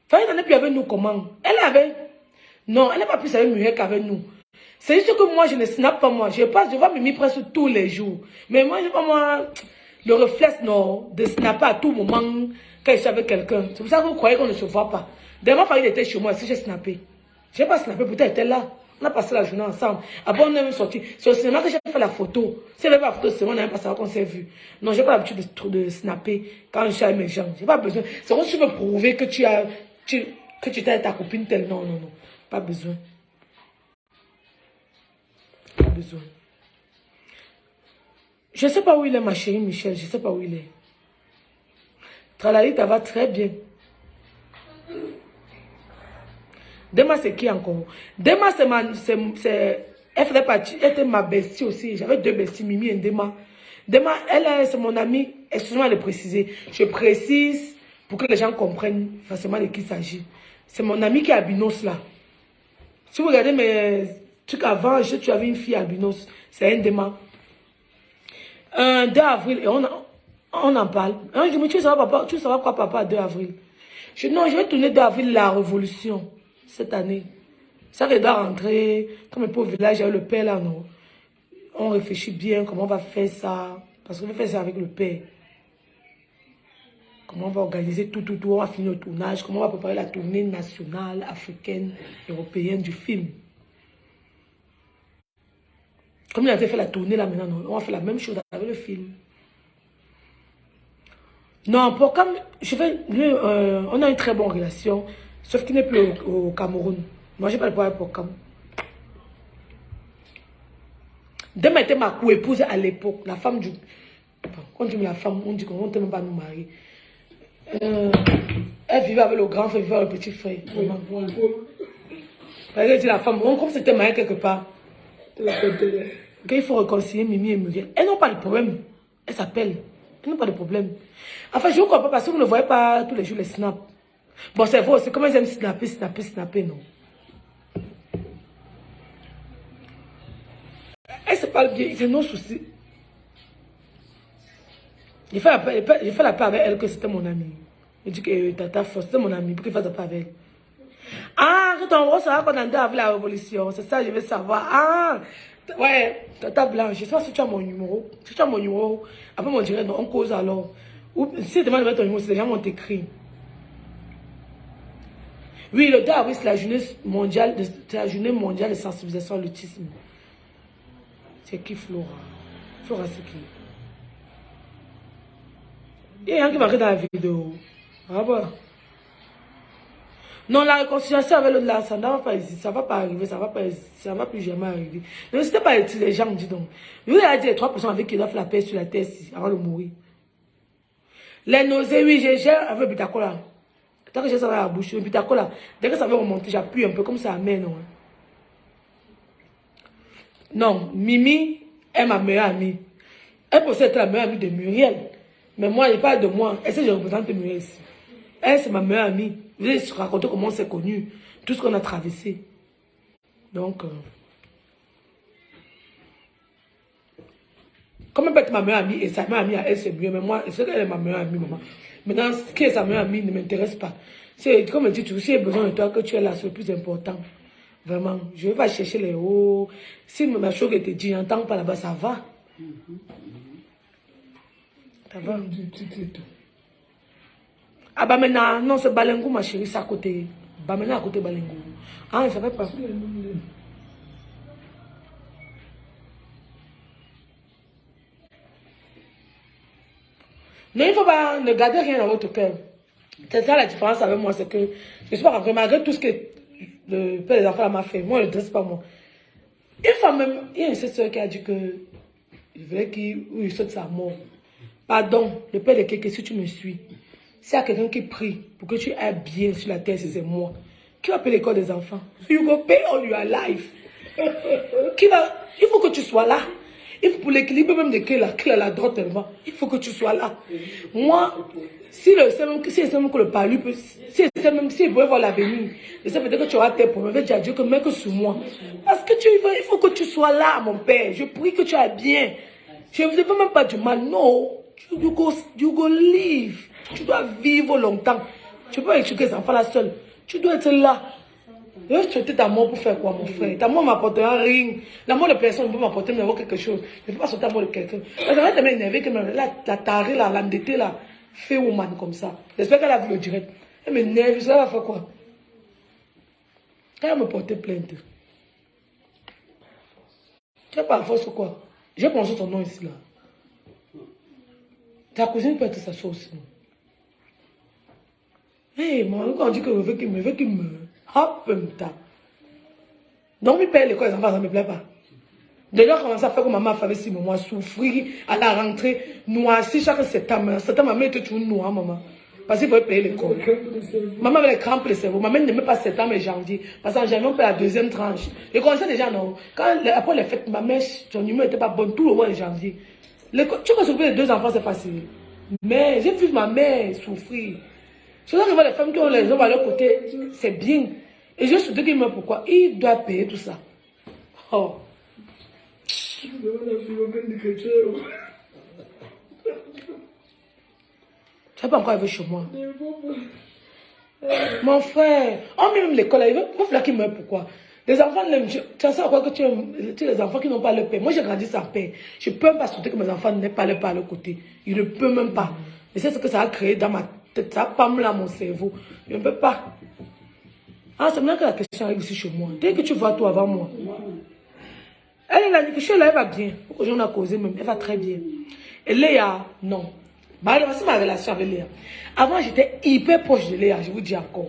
Fanny n'en est plus avec nous comment? Elle avait. Non, elle n'est pas plus avec Muet qu'avec nous. C'est juste que moi, je ne snap pas moi. Je vois Mimi presque tous les jours. Mais moi, je n'ai pas moi le réflexe, non, de snapper à tout moment quand je suis avec quelqu'un. C'est pour ça que vous croyez qu'on ne se voit pas. Demain, Fanny était chez moi, si j'ai snappé. Je n'ai pas snappé, peut-être elle était là. On a passé la journée ensemble. Après, on est même sorti. C'est au cinéma que j'ai fait la photo. Si elle avait la photo, c'est moi, on n'avait pas savoir qu'on s'est vu. Non, j'ai pas l'habitude de snapper quand je suis avec mes gens. J'ai pas besoin. C'est comme si tu veux prouver que tu es avec ta copine telle. Non, non, non. Pas besoin. Pas besoin. Je ne sais pas où il est, ma chérie Michel. Je ne sais pas où il est. Tralali, ça va très bien. Dema, c'est qui encore? Dema, elle faisait partie, elle était ma bestie aussi. J'avais 2 besties, Mimi et Dema. Dema, c'est mon amie. Excusez-moi de préciser. Je précise pour que les gens comprennent facilement de qui il s'agit. C'est mon amie qui est albinos là. Si vous regardez mes trucs avant, tu avais une fille albinos. C'est un Dema. 2 avril, et on en parle. Je me dis, tu savais quoi, papa, 2 avril? Non, je vais tourner 2 avril la révolution. Cette année. Ça doit rentrer, comme un pauvre village, le père là, non. On réfléchit bien comment on va faire ça. Parce qu'on va faire ça avec le père. Comment on va organiser tout. On va finir le tournage. Comment on va préparer la tournée nationale, africaine, européenne du film. Comme il avait fait la tournée là maintenant, non, on va faire la même chose avec le film. Non, pour comme on a une très bonne relation. Sauf qu'il n'est plus au Cameroun. Moi, je n'ai pas le problème pour Cam. Demain était ma co-épouse à l'époque. La femme du... Quand on dit la femme, on dit qu'on ne peut même pas nous marier. Elle vivait avec le grand frère, vivait avec le petit frère. Elle dit la femme, comme c'était marié quelque part. Quand il faut réconcilier Mimi et Muriel. Elles n'ont pas de problème. Elles s'appellent. Elles n'ont pas de problème. Enfin, je ne comprends pas parce que vous ne voyez pas tous les jours les snaps. Bon, c'est vrai, c'est comme ils aiment snapper, non. Elle se parle bien, c'est nos soucis. J'ai fait la paix avec elle que c'était mon amie. Je dis que Tata Force, c'était mon amie, pour qu'il fasse la paix avec elle. Ah, quand on savoir qu'on a avec la révolution, c'est ça, je veux savoir. Ah, ouais, Tata Blanche, je sais pas si tu as mon numéro. Si tu as mon numéro, après on dirait, non, on cause alors. Ou si tu demandes de mettre ton numéro, c'est les gens vont t'écrire. Oui, le 2 avril, c'est la journée mondiale de sensibilisation à l'autisme. C'est qui Flora? Flora, c'est qui? Il y a un qui m'a dans la vidéo. Ah bah. Non, la réconciliation avec l'autre là, ça ne va pas exister, ça ne va pas arriver, ça ne va plus jamais arriver. Ne c'était pas utile, les gens, dis donc. Lui, il a dit les 3 personnes avec qui il doivent faire la paix sur la terre avant de mourir. Les nausées, oui, j'ai avec Bitacola. Tant que j'ai ça dans la bouche, le Bitacola, dès que ça veut remonter, j'appuie un peu comme ça amène. Non, non, Mimi est ma meilleure amie. Elle possède la meilleure amie de Muriel. Mais moi, il parle de moi. Est-ce que je représente Muriel ici? Elle, c'est ma meilleure amie. Je vais se raconter comment on s'est connus, tout ce qu'on a traversé. Donc, comment peut être ma meilleure amie et sa meilleure amie, elle, c'est mieux. Mais moi, c'est qu'elle est ma meilleure amie, maman. Maintenant, ce qui est sa meilleure amie ne m'intéresse pas. C'est comme je dis, si j'ai besoin de toi, que tu es là, c'est le plus important. Vraiment, je ne vais pas chercher les hauts. Si ma chose te dit, j'entends pas là-bas, ça va. Ça va. Ah bah maintenant, non, c'est Balengou, ma chérie, c'est à côté. Bah maintenant, à côté Balengou. Ah, ça va pas. Non, il ne faut pas, ne garder rien dans votre cœur. C'est ça la différence avec moi, c'est que je ne suis pas rentrée, malgré tout ce que le père des enfants m'a fait. Moi, je ne dresse pas moi. Une fois même, il y a une soeur qui a dit que je voulais qu'il saute sa mort. Pardon, le père de quelqu'un, si tu me suis, s'il y a quelqu'un qui prie pour que tu ailles bien sur la terre, c'est moi. Qui va payer l'école des enfants? You go pay all your life. Il faut que tu sois là. Il faut pour l'équilibre même de qu'il a la droite tellement. Il faut que tu sois là. Moi, si c'est même que le palu peut, si il veut voir l'avenir, je sais peut-être que tu auras tes problèmes. Je vais dire à Dieu que mets que sur moi. Parce que il faut que tu sois là, mon père. Je prie que tu ailles bien. Je ne veux même pas du mal. Non. You go live. Tu dois vivre longtemps. Tu peux pas éduquer les enfants là seul. Tu dois être là. Je vais souhaiter ta mort pour faire quoi, mon frère? Ta mort m'apportera rien. La mort de personne ne peut m'apporter quelque chose. Je ne peux pas sauter la mort de quelqu'un. Ça va être énervé que la tarée, l'endettée, là, fait woman comme ça. J'espère qu'elle a vu le direct. Elle m'énerve, je sais pas faire quoi. Elle va me porter plainte. Tu n'as pas la force ou quoi? J'ai pensé ton nom ici, là. Ta cousine peut être sa sauce. Hé, moi, quand on dit que je veux qu'il me. Hop, donc, il paye l'école, les enfants, ça ne me plaît pas. Déjà, commencer à faire comme maman fait 6 mois, souffrir à la rentrée, noirci chaque septembre. Septembre, maman était toujours noire, maman. Parce qu'il faut payer l'école. Maman avait les crampes le cerveau. Maman n'aimait pas septembre et janvier. Parce qu'en janvier, on paye la deuxième tranche. Je connaissais déjà, non. Après les fêtes, ma mère, son humeur n'était pas bonne tout le mois de janvier. Tu peux s'occuper de 2 enfants, c'est facile. Mais j'ai vu ma mère souffrir. C'est là que les femmes qui ont les hommes à leur côté, c'est bien. Et je suis dit qu'il me pourquoi il doit payer tout ça. Oh. Tu n'as pas encore arrivé chez moi. Mon frère, on met même l'école, il faut qu'il meure pourquoi. Les enfants, tu sais quoi que tu as les enfants qui n'ont pas le père. Moi, j'ai grandi sans père. Je ne peux même pas souhaiter que mes enfants n'aient pas le père à leur côté. Ils ne peuvent même pas. Et c'est ce que ça a créé dans ma tête. Ça a pas là mon cerveau. Je ne peux pas. Ah, c'est maintenant que la question arrive ici chez moi. Dès que tu vois tout avant moi. Elle est là, elle va bien. Aujourd'hui, on a causé même. Elle va très bien. Et Léa, non. C'est ma relation avec Léa. Avant, j'étais hyper proche de Léa, je vous dis encore.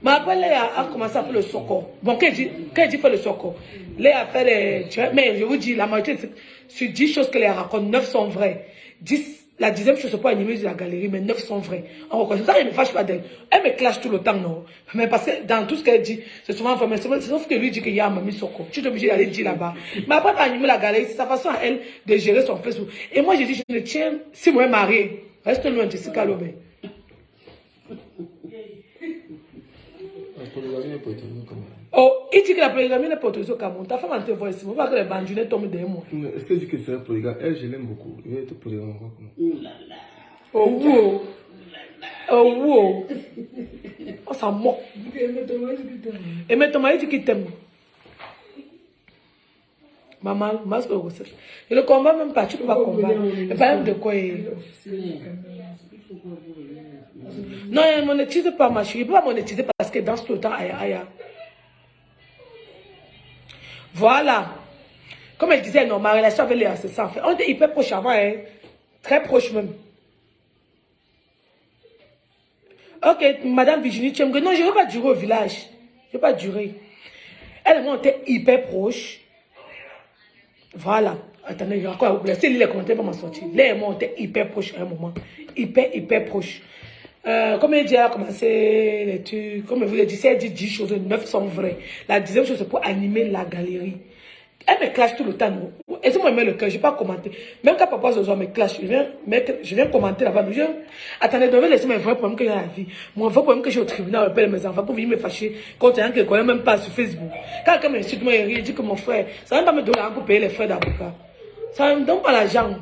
Mais après, Léa a commencé à faire le socor. Bon, quand elle dit faire le socor, Léa fait les. Mais je vous dis, la majorité, sur 10 choses que Léa raconte, 9 sont vraies. 10. La 10e chose, c'est pas animée de la galerie, mais 9 sont vraies. En reconnaît ça, elle ne me fâche pas d'elle. Elle me clash tout le temps, non. Mais parce que dans tout ce qu'elle dit, c'est souvent vrai. Mais c'est sauf que lui dit qu'il y a un mamie soko. Tu es obligé d'aller dire là-bas. Mais après, animer la galerie, c'est sa façon à elle de gérer son Facebook. Et moi, j'ai dit, je ne tiens, si moi, marié, reste loin de Jessica Lobé. Oh, il dit que la polygamie n'est pas autorisée au Cameroun. Ta femme en te voit ici. On va que les bandits tombent derrière moi. Est-ce que tu dis que c'est un polygame? Elle, je l'aime beaucoup. Il va être polygame encore. Oh, wow. Oh, wow. Oh, ça moque. Et mais Thomas, il dit qu'il t'aime. Maman, masque de grossesse. Et le combat, même pas, tu ne peux pas combattre. Et pas même de quoi. Non, elle ne monétise pas, ma chérie. Il ne peut pas monétiser parce qu'elle danse tout le temps. Aïe. Voilà. Comme elle disait, non, ma relation avec Léa, c'est ça. En fait, on était hyper proches avant, hein. Très proches même. Ok, Madame Virginie Tchemge, non, je ne vais pas durer au village. Je ne vais pas durer. Elle et moi, on était hyper proches. Voilà. Attendez, je vais oublier. C'est les commentaires pour ma sortie. Là et moi, on était hyper proches à un moment. Hyper proches. Comme elle dit, elle a commencé les trucs. Comme je vous l'ai dit, si elle dit 10 choses, 9 sont vraies. La 10e chose, c'est pour animer la galerie. Elle me clash tout le temps. Et si moi, je mets le cœur, je ne vais pas commenter. Même quand papa Zozo me clash, je viens commenter là-bas. Attendez, je devais laisser mes vrais problèmes que j'ai dans la vie. Mon vrai problème que j'ai au tribunal, je mes enfants pour venir me fâcher quand il y a un qui ne connaît même pas sur Facebook. Quand quelqu'un m'insulte, moi, il dit que mon frère, ça ne va pas me donner l'argent pour payer les frais d'avocat. Ça ne me donne pas l'argent.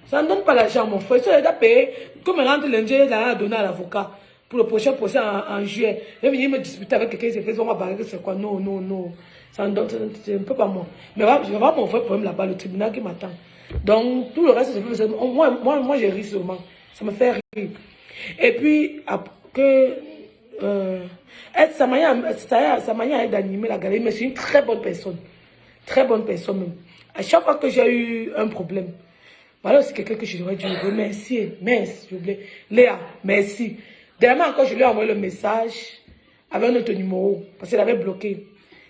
Ça ne donne pas l'argent, mon frère. Ça, il a payé. Comme il rentre lundi, il a donné à l'avocat pour le prochain procès en juillet. Il vient me disputer avec quelqu'un, il s'est fait, on va barrer, c'est quoi? Non. Ça ne donne, c'est un peu pas moi. Mais je vais avoir mon vrai problème là-bas, le tribunal qui m'attend. Donc, tout le reste, moi, j'ai ri seulement. Ça me fait rire. Et puis, après, sa manière d'animer la galerie, mais c'est une très bonne personne. Très bonne personne même. À chaque fois que j'ai eu un problème, voilà, c'est quelqu'un que je devrais dire remercier. Merci, j'ai oublié. Léa, merci. Dernièrement encore, je lui ai envoyé le message avec un autre numéro, parce qu'elle avait bloqué.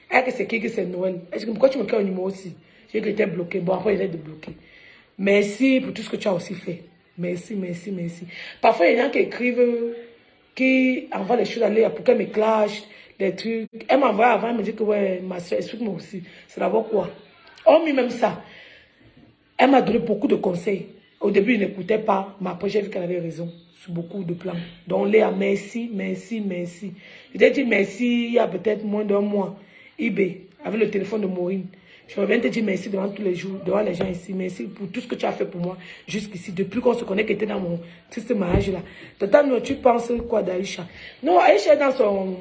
Elle que c'est qui que c'est Noël. Elle dit, pourquoi tu me crées un numéro aussi? J'ai dit que était bloqué. Bon, après, il est débloqué. Merci pour tout ce que tu as aussi fait. Merci. Parfois, il y a des gens qui écrivent, qui envoient les choses à Léa pour qu'elle me clash, des trucs. Elle m'envoie avant, elle me dit que, ouais, ma soeur, explique-moi aussi. C'est d'abord quoi? Hormis même ça, elle m'a donné beaucoup de conseils. Au début, il n'écoutait pas, mais après, j'ai vu qu'elle avait raison sur beaucoup de plans. Donc, Léa, merci. Je t'ai dit merci il y a peut-être moins d'un mois. eBay, avec le téléphone de Maureen. Je reviens te dire merci devant tous les jours, devant les gens ici. Merci pour tout ce que tu as fait pour moi jusqu'ici. Depuis qu'on se connaît, que tu étais dans mon triste mariage là. Total, tu penses quoi d'Aïcha? Non, Aïcha est dans son...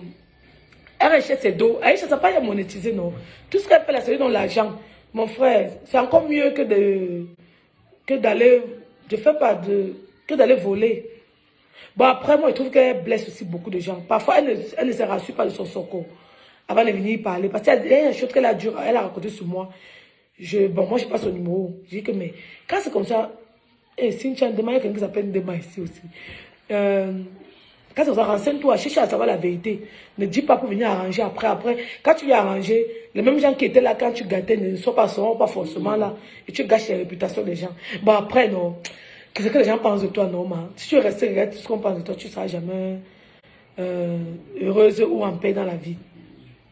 Elle achète ses dos. Aïcha, ça n'a pas monétisé, non. Tout ce qu'elle fait là, c'est dans l'argent. Mon frère, c'est encore mieux que d'aller... Je fais pas de... que d'aller voler. Bon, après, moi, je trouve qu'elle blesse aussi beaucoup de gens. Parfois, elle ne se rassure pas de son secours avant de venir parler. Parce qu'il y a une chose qu'elle a raconté sur moi. Bon, moi, je passe au numéro. Je dis que, mais quand c'est comme ça, Cynthia, il y a quelqu'un qui s'appelle Ndema ici aussi. Quand c'est comme ça, renseigne-toi, cherche à savoir la vérité. Ne dis pas pour venir arranger après. Quand tu viens arranger, les mêmes gens qui étaient là quand tu gâtais ne seront pas forcément là. Et tu gâches la réputation des gens. Bon, après, non. Qu'est-ce que les gens pensent de toi, non, man? Si tu restes regarder tout ce qu'on pense de toi, tu ne seras jamais heureuse ou en paix dans la vie.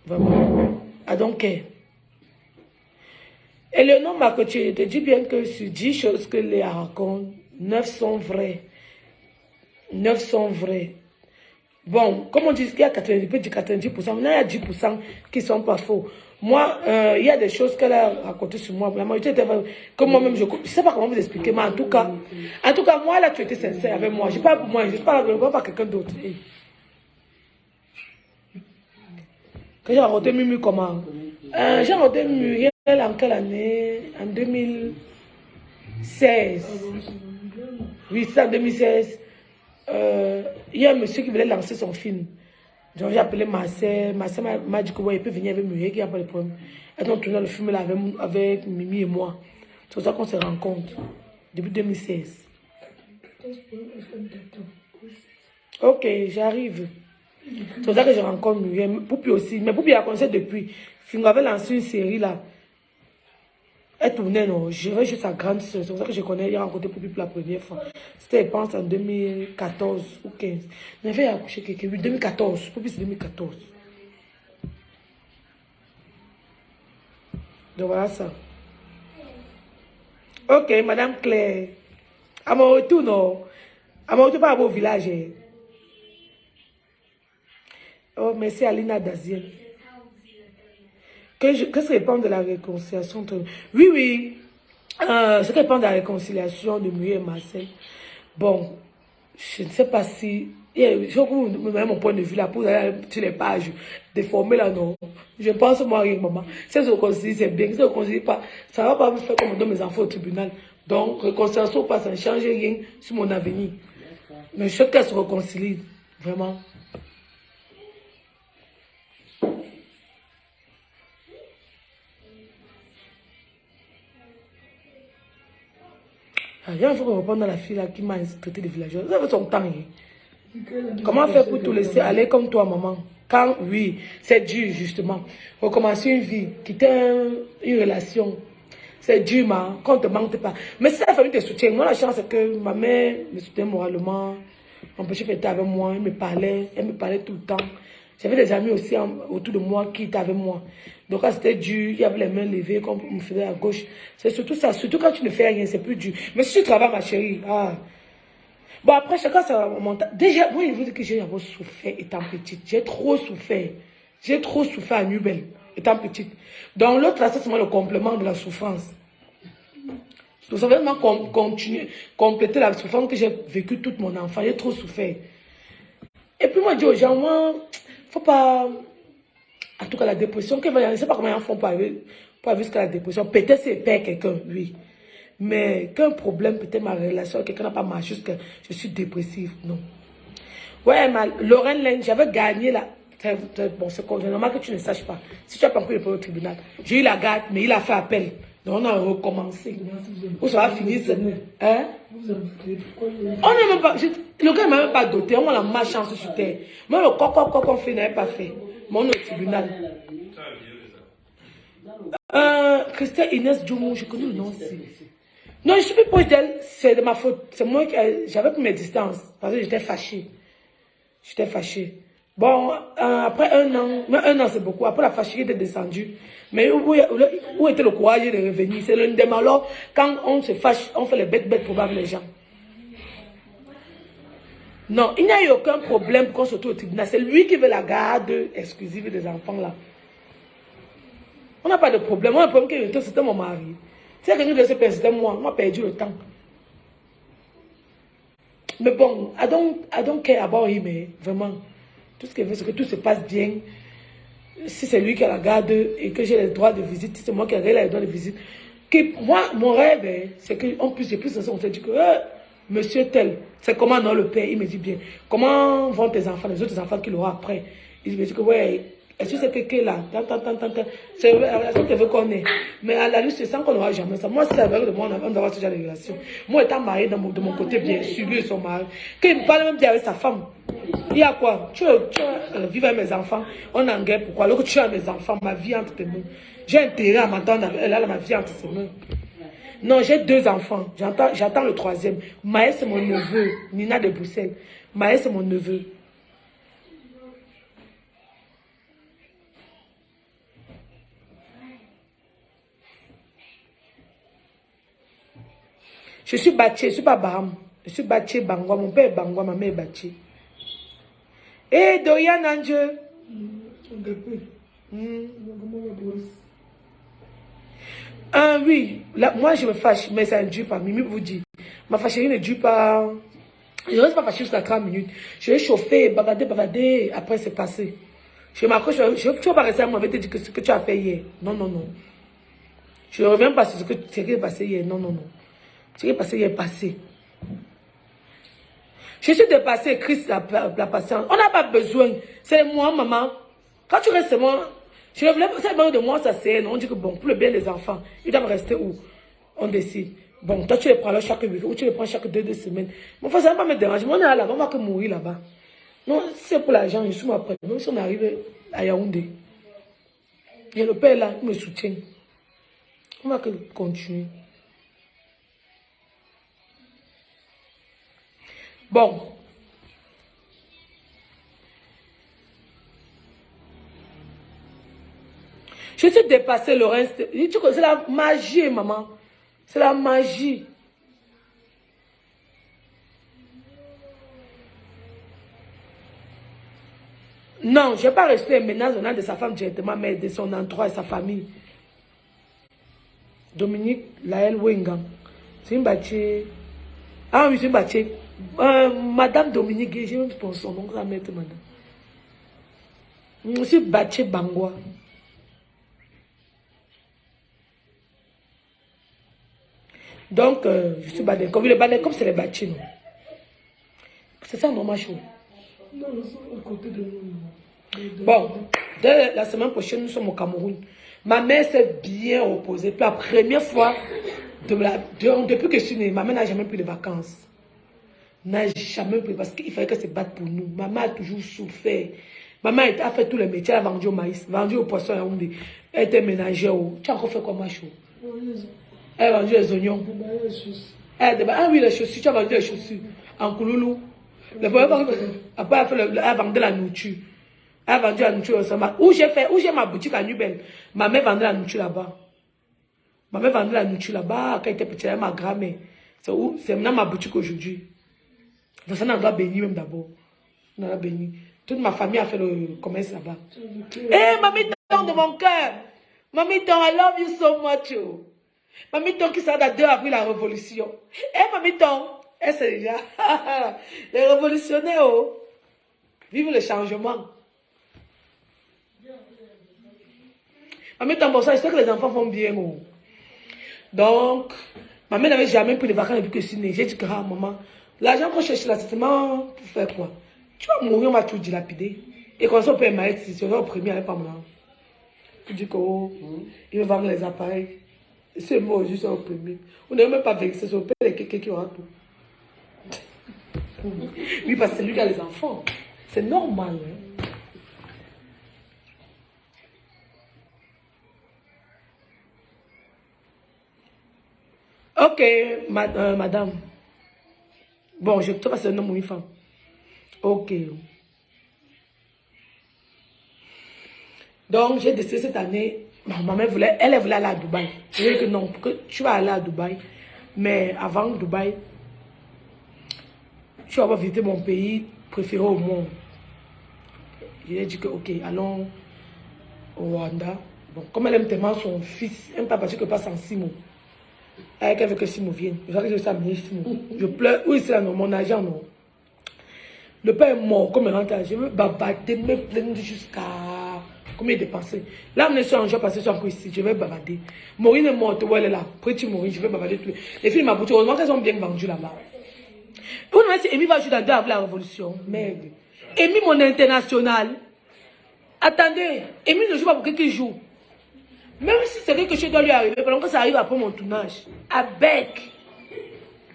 Vraiment. I don't care. Et le nom Marcotier, je te dis bien que sur 10 choses que Léa raconte, 9 sont vraies. 9 sont vraies. Bon, comme on dit qu'il y a 90%, il y a 10% qui ne sont pas faux. Moi, il y a des choses qu'elle a racontées sur moi. La majorité était vraie. Que moi-même, je ne sais pas comment vous expliquer, mais en tout cas, moi, là, tu étais sincère avec moi. Je ne parle pas pour moi, je ne parle pas pour quelqu'un d'autre. Que j'ai raconté Mimi comment? J'ai raconté Muriel en quelle année? En 2016. Oui, c'est en 2016. Il y a un monsieur qui voulait lancer son film. Donc j'ai appelé ma soeur. Ma soeur m'a dit que ouais, il peut venir avec Muriel, qu'il n'y a pas de problème. Et donc, on a le film là avec Mimi et moi. C'est pour ça qu'on se rencontre. Depuis 2016. Ok, j'arrive. C'est pour ça que je rencontre Muriel. Poupi aussi. Mais Poupi a commencé depuis. Fingo avait lancé une série là. Elle tournait, non. Je vais juste sa grande soeur. C'est pour ça que je connais. Il a rencontré Poupi pour la première fois. C'était, je pense, en 2014 ou 15. Il avait accouché quelqu'un. Oui, 2014. Poupi, c'est 2014. Donc voilà ça. Ok, Madame Claire. À mon retour, non. À mon retour, pas à vos villages. Oh, merci Alina Daziel. Qu'est-ce qu'elle pense de la réconciliation entre... Oui. Ce qu'elle pense de la réconciliation de Muriel et Marcel. Bon, je ne sais pas si... Je crois que vous voyez mon point de vue là, pour aller sur les pages déformées là, non. Je pense, moi, rien, maman. Si elle se réconcilie, c'est bien. Si elle ne se réconcilie pas, ça ne va pas me faire comme on donne mes enfants au tribunal. Donc, réconciliation ou pas, ça ne change rien sur mon avenir. Mais je sais qu'elle se réconcilie, vraiment. Il faut qu'on reprenne la fille là qui m'a traité de villageoise. Vous avez son temps. Comment faire pour te laisser aller comme toi, maman? Quand, oui, c'est dur, justement. Recommencer une vie, quitter une relation. C'est dur, ma, quand on ne te manque pas. Mais si la famille te soutient, moi, la chance, c'est que ma mère me soutenait moralement, m'empêchait de fêter avec moi, elle me parlait tout le temps. J'avais des amis aussi autour de moi qui étaient avec moi. Donc, quand c'était dur, il y avait les mains levées, comme on me faisait à gauche. C'est surtout ça. Surtout quand tu ne fais rien, c'est plus dur. Mais si tu travailles, ma chérie, ah. Bon, après, chacun, ça va monter. Déjà, moi, il vous dit que j'ai d'abord souffert étant petite. J'ai trop souffert. J'ai trop souffert à Nubel, étant petite. Donc, l'autre, là, c'est le complément de la souffrance. Donc, ça va vraiment compléter la souffrance que j'ai vécue toute mon enfance. J'ai trop souffert. Et puis, moi, je dis aux gens, moi, faut pas. En tout cas, la dépression, je ne sais pas comment ils font pour arriver jusqu'à la dépression. Peut-être c'est perdre quelqu'un, oui. Mais qu'un problème, peut-être ma relation avec quelqu'un n'a pas marché, jusqu'à je suis dépressive, non. Ouais, Lorraine Lane, j'avais gagné la. Bon, c'est normal que tu ne saches pas. Si tu as pas compris le problème au tribunal, j'ai eu la garde, mais il a fait appel. Donc on a recommencé. Où ça va finir, hein? On n'a même pas. Le gars ne m'a même pas doté, on a la malchance sur terre. Moi, le coq qu'on fait n'avait pas fait. Mais on est au tribunal. Christelle Inès Djoumou, je connais le nom aussi. Non, je suis plus proche d'elle, c'est de ma faute. C'est moi qui j'avais pris mes distances. Parce que j'étais fâchée. J'étais fâchée. Bon, après un an, mais un an c'est beaucoup. Après la fâcherie était descendue. Mais où était le courage de revenir? C'est l'un des malheurs. Quand on se fâche, on fait les bêtes probables les gens. Non, il n'y a eu aucun problème pour qu'on se retrouve au tribunal. C'est lui qui veut la garde exclusive des enfants là. On n'a pas de problème. Moi, le problème que c'était mon mari. C'est quelqu'un de ce pays, c'était moi. Moi, perdu le temps. Mais bon, I don't care about him, vraiment. Tout ce qu'il veut, c'est que tout se passe bien. Si c'est lui qui a la garde et que j'ai les droits de visite, si c'est moi qui ai les droits de visite. Moi, mon rêve, c'est qu'on puisse, on se dit que, monsieur tel, c'est comment non le père? Il me dit bien. Comment vont tes enfants, les autres enfants qu'il aura après? Il me dit que, ouais, est-ce que c'est quelqu'un là? C'est la relation que veut qu'on ait. Mais à la lutte, c'est ça qu'on n'aura jamais ça. Moi, si ça veut de moi, on doit avoir ce genre de relation. Moi, étant marié de mon côté, bien sûr, lui et son mari, qu'il me parle même bien avec sa femme. Il y a quoi? Tu veux vivre avec mes enfants, on est en guerre, pourquoi? Alors que tu as mes enfants, ma vie entre tes mains. J'ai intérêt à m'entendre, elle a ma vie entre ses mains. Non, j'ai 2 enfants, j'attends le 3e. Maë, c'est mon neveu, Nina de Bruxelles. Maë, c'est mon neveu. Je suis Baché, je ne suis pas Baham. Je suis Baché Bangwa. Mon père est Bangwa, ma mère est Baché. Eh, Dorian Ange. Oui, là, moi je me fâche, mais ça ne dure pas. Mimi vous dit. Ma fâcherie ne dure pas. Je ne reste pas fâchée jusqu'à 30 minutes. Je vais chauffer, bavader, après c'est passé. Je m'accroche, tu ne vas pas rester à moi avec te dire que ce que tu as fait hier. Non. Je ne reviens pas sur ce qui est passé hier. Non. Ce qui est passé hier est passé. Je suis dépassée, Christ, la patience. On n'a pas besoin. C'est moi, maman. Quand tu restes moi, je ne voulais pas ça de moi, ça c'est. On dit que bon, pour le bien des enfants, ils doivent rester où? On décide. Bon, toi tu les prends là chaque week ou tu les prends chaque 2 semaines. Mon frère, ça ne va pas me déranger. On est là-bas, on va que mourir là-bas. Non, si c'est pour l'argent, je suis moi prête. Même si on arrive à Yaoundé. Et le père là, il me soutient. On va que continuer. Bon. Je suis dépassée, Laurence. C'est la magie, maman. C'est la magie. Non, je ne vais pas rester menace de sa femme directement, mais de son entourage et sa famille. Dominique Laël Wengang. C'est une bâtie. Ah oui, c'est une bâtie. Madame Dominique, je ne pense pas son nom, ça mettre madame. Je suis Baché Bangwa. Donc, je suis badé. Comme le badé, comme c'est les bâtis, non. C'est ça, normal chaud. Non, ils sont à côté de nous. Bon, dès la semaine prochaine, nous sommes au Cameroun. Ma mère s'est bien opposée. Pour la première fois, depuis que je suis née, ma mère n'a jamais pris de vacances. n'a jamais pris parce qu'il fallait qu'elle se batte pour nous. Maman a toujours souffert. Maman a fait tous les métiers, elle a vendu au maïs, vendu au poisson, elle était ménagère. Tu as encore fait quoi, ma chou? Elle a vendu les oignons. Ah oui, les chaussures, tu as vendu les chaussures. En Kouloulou. Après, elle a vendu la nourriture. Elle a vendu la nourriture au Sama. Où j'ai ma boutique à Nubel. Ma mère vendait la nourriture là-bas. Ma mère vendait la nourriture là-bas quand elle était petite, elle m'a grand-mère. C'est où? C'est maintenant ma boutique aujourd'hui. Donc ça, on doit bénir même d'abord. On doit bénir. Toute ma famille a fait le commerce là-bas. Eh, mamie Ton de mon cœur. Mamie Ton, I love you so much. Oh. Mamie Ton qui sera le 2 avril la révolution. Eh, mamie Ton, eh, c'est déjà. Les révolutionnaires, oh. Vive le changement. Mamie Ton, bon, ça, j'espère que les enfants vont bien. Oh. Donc, ma mère n'avait jamais pris de vacances depuis que je suis née. J'ai dit que, ah, maman, l'argent qu'on cherche là, c'est seulement pour faire quoi? Tu vas mourir, on va tout dilapider. Et quand on peut m'arrêter, si on est au premier, elle n'est pas moi. Tu dis que, oh, il va vendre les appareils. C'est moi, juste au premier. On n'est même pas vexé, c'est au père quelqu'un qui aura tout. Oui, parce que c'est lui qui a les enfants. C'est normal. Hein? Ok, madame. Bon, je ne sais pas si c'est un homme ou une femme. Ok. Donc, j'ai décidé cette année, ma mère voulait, elle voulait aller à Dubaï. Je lui ai dit que non, que tu vas aller à Dubaï. Mais avant Dubaï, tu vas visiter mon pays préféré au monde. Je lui ai dit que, ok, allons au Rwanda. Bon, comme elle aime tellement son fils, elle n'aime pas parce que pas sans Simo. Elle veut que Simo vienne. Je vais amener Simo. Je pleure. Oui, c'est là, non, mon agent, non. Le père est mort, comme il rentre, je veux bavarder, me plaindre jusqu'à combien dépenser. Là, on est sur un jour passé sur un coup ici, je vais bavarder. Maureen est morte, elle est là. Petit Maureen, je vais bavarder tout. Les filles m'ont bouti, heureusement qu'elles ont bien vendu là-bas. Vous me dites, Amy va jouer dans 2 avril la révolution. Merde. Amy, mon international. Attendez, Amy ne joue pas pour quelqu'un joue. Même si c'est quelque chose doit lui arriver, pendant que ça arrive après mon tournage. Avec.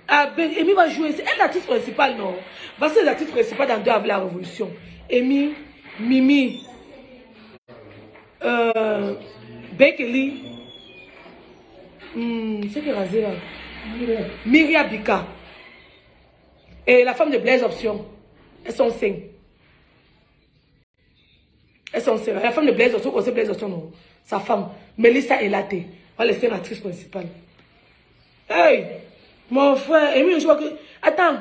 Amy va jouer. C'est elle l'artiste principale, non? Parce que l'artiste principal dans 2 avril la révolution. Amy, Mimi, Bekeli, c'est qui est rasé là? Myria Bika. Et la femme de Blaise Option. Elles sont 5. Elles sont 5. La femme de Blaise Option, c'est Blaise Option, non? Sa femme, Melissa Elate. Elle est l'actrice principale. Hey! Mon frère, Amy, je vois que. Attends,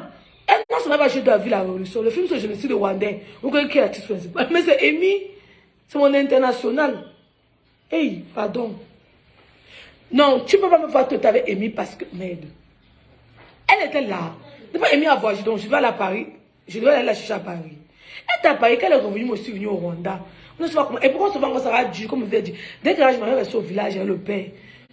elle non seulement va jouer dans la vie la révolution. Le film, c'est Je suis le Rwandais. Vous connaissez qui est l'artiste principal? Mais c'est Amy. C'est mon international. Hey, pardon. Non, tu ne peux pas me voir tout avec Amy parce que. Merde. Elle était là. C'est pas Amy à voyager, donc je vais aller à Paris. Je dois aller la chercher à Paris. Elle est à Paris, qu'elle est revenue, moi aussi venue au Rwanda. On ne sait pas comment. Et pourquoi souvent ça va dur, comme je vous ai dit. Dès que je m'arrive au village, le père.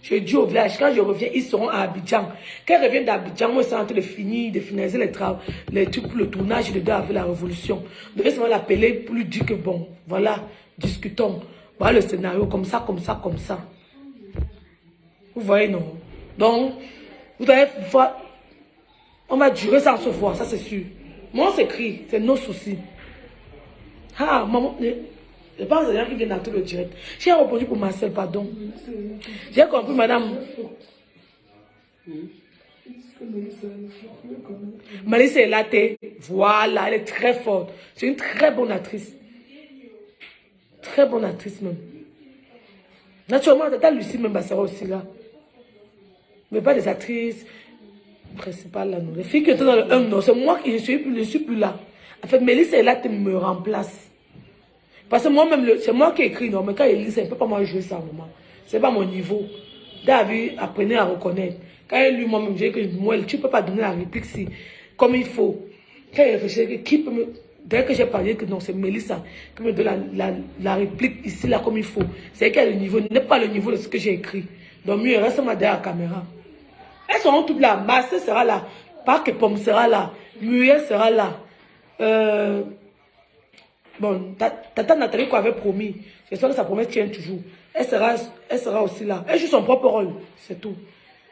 Je dis au village, quand je reviens, ils seront à Abidjan. Quand ils reviennent d'Abidjan, moi, c'est en train de finaliser les travaux, les trucs pour le tournage de 2 avril la révolution. Je devais seulement l'appeler pour lui dire que bon, voilà, discutons. Voilà le scénario, comme ça, comme ça, comme ça. Vous voyez, non? Donc, vous allez voir, on va durer sans se voir, ça c'est sûr. Moi, on s'écrit, c'est nos soucis. Ah, maman, je pense que les gens qui viennent dans tout le direct. J'ai répondu pour Marcel, pardon. J'ai compris, madame. Malice est là, voilà, elle est très forte. C'est une très bonne actrice. Très bonne actrice même. Naturellement, Tata Lucie même sera aussi là. Mais pas des actrices principales là, non. Les filles qui étaient dans le 1, non, c'est moi qui ne suis plus là. En fait, Mélisse est là, tu me remplaces. Parce que moi-même, c'est moi qui écris, non, mais quand il lit, ça ne peut pas moi jouer ça, maman. C'est pas mon niveau. David, apprenez à reconnaître. Quand il lit, moi-même, j'ai écrit, moi, tu ne peux pas donner la réplique si, comme il faut. Quand il réfléchit, qui peut me. Dès que j'ai parlé que non, c'est Mélissa qui me donne la réplique ici, là, comme il faut. C'est qu'elle a le niveau, n'est pas le niveau de ce que j'ai écrit. Donc, mieux, reste moi derrière la caméra. Elles seront toutes là. Marcel sera là. Parc et Pomme sera là. Muriel sera là. Bon, Tata Nathalie qu'on avait promis. J'espère que sa promesse tient toujours. Elle sera aussi là. Elle joue son propre rôle. C'est tout.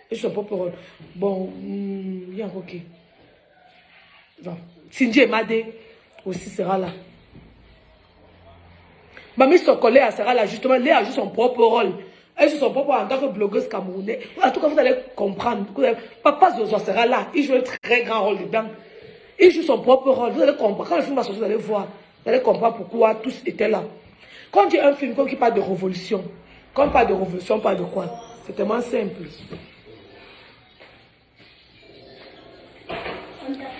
Elle joue son propre rôle. Bon, il y a un ok. Bon. Cindy et Madé aussi sera là. Mamie Sokolé sera là, justement. Léa joue son propre rôle. Elle joue son propre rôle en tant que blogueuse camerounaise. En tout cas, vous allez comprendre. Papa Zozo sera là. Il joue un très grand rôle dedans. Il joue son propre rôle. Vous allez comprendre. Quand le film va sortir, vous allez voir. Vous allez comprendre pourquoi tous étaient là. Quand il y a un film qui parle de révolution, quand on parle de révolution, on parle de quoi? C'est tellement simple.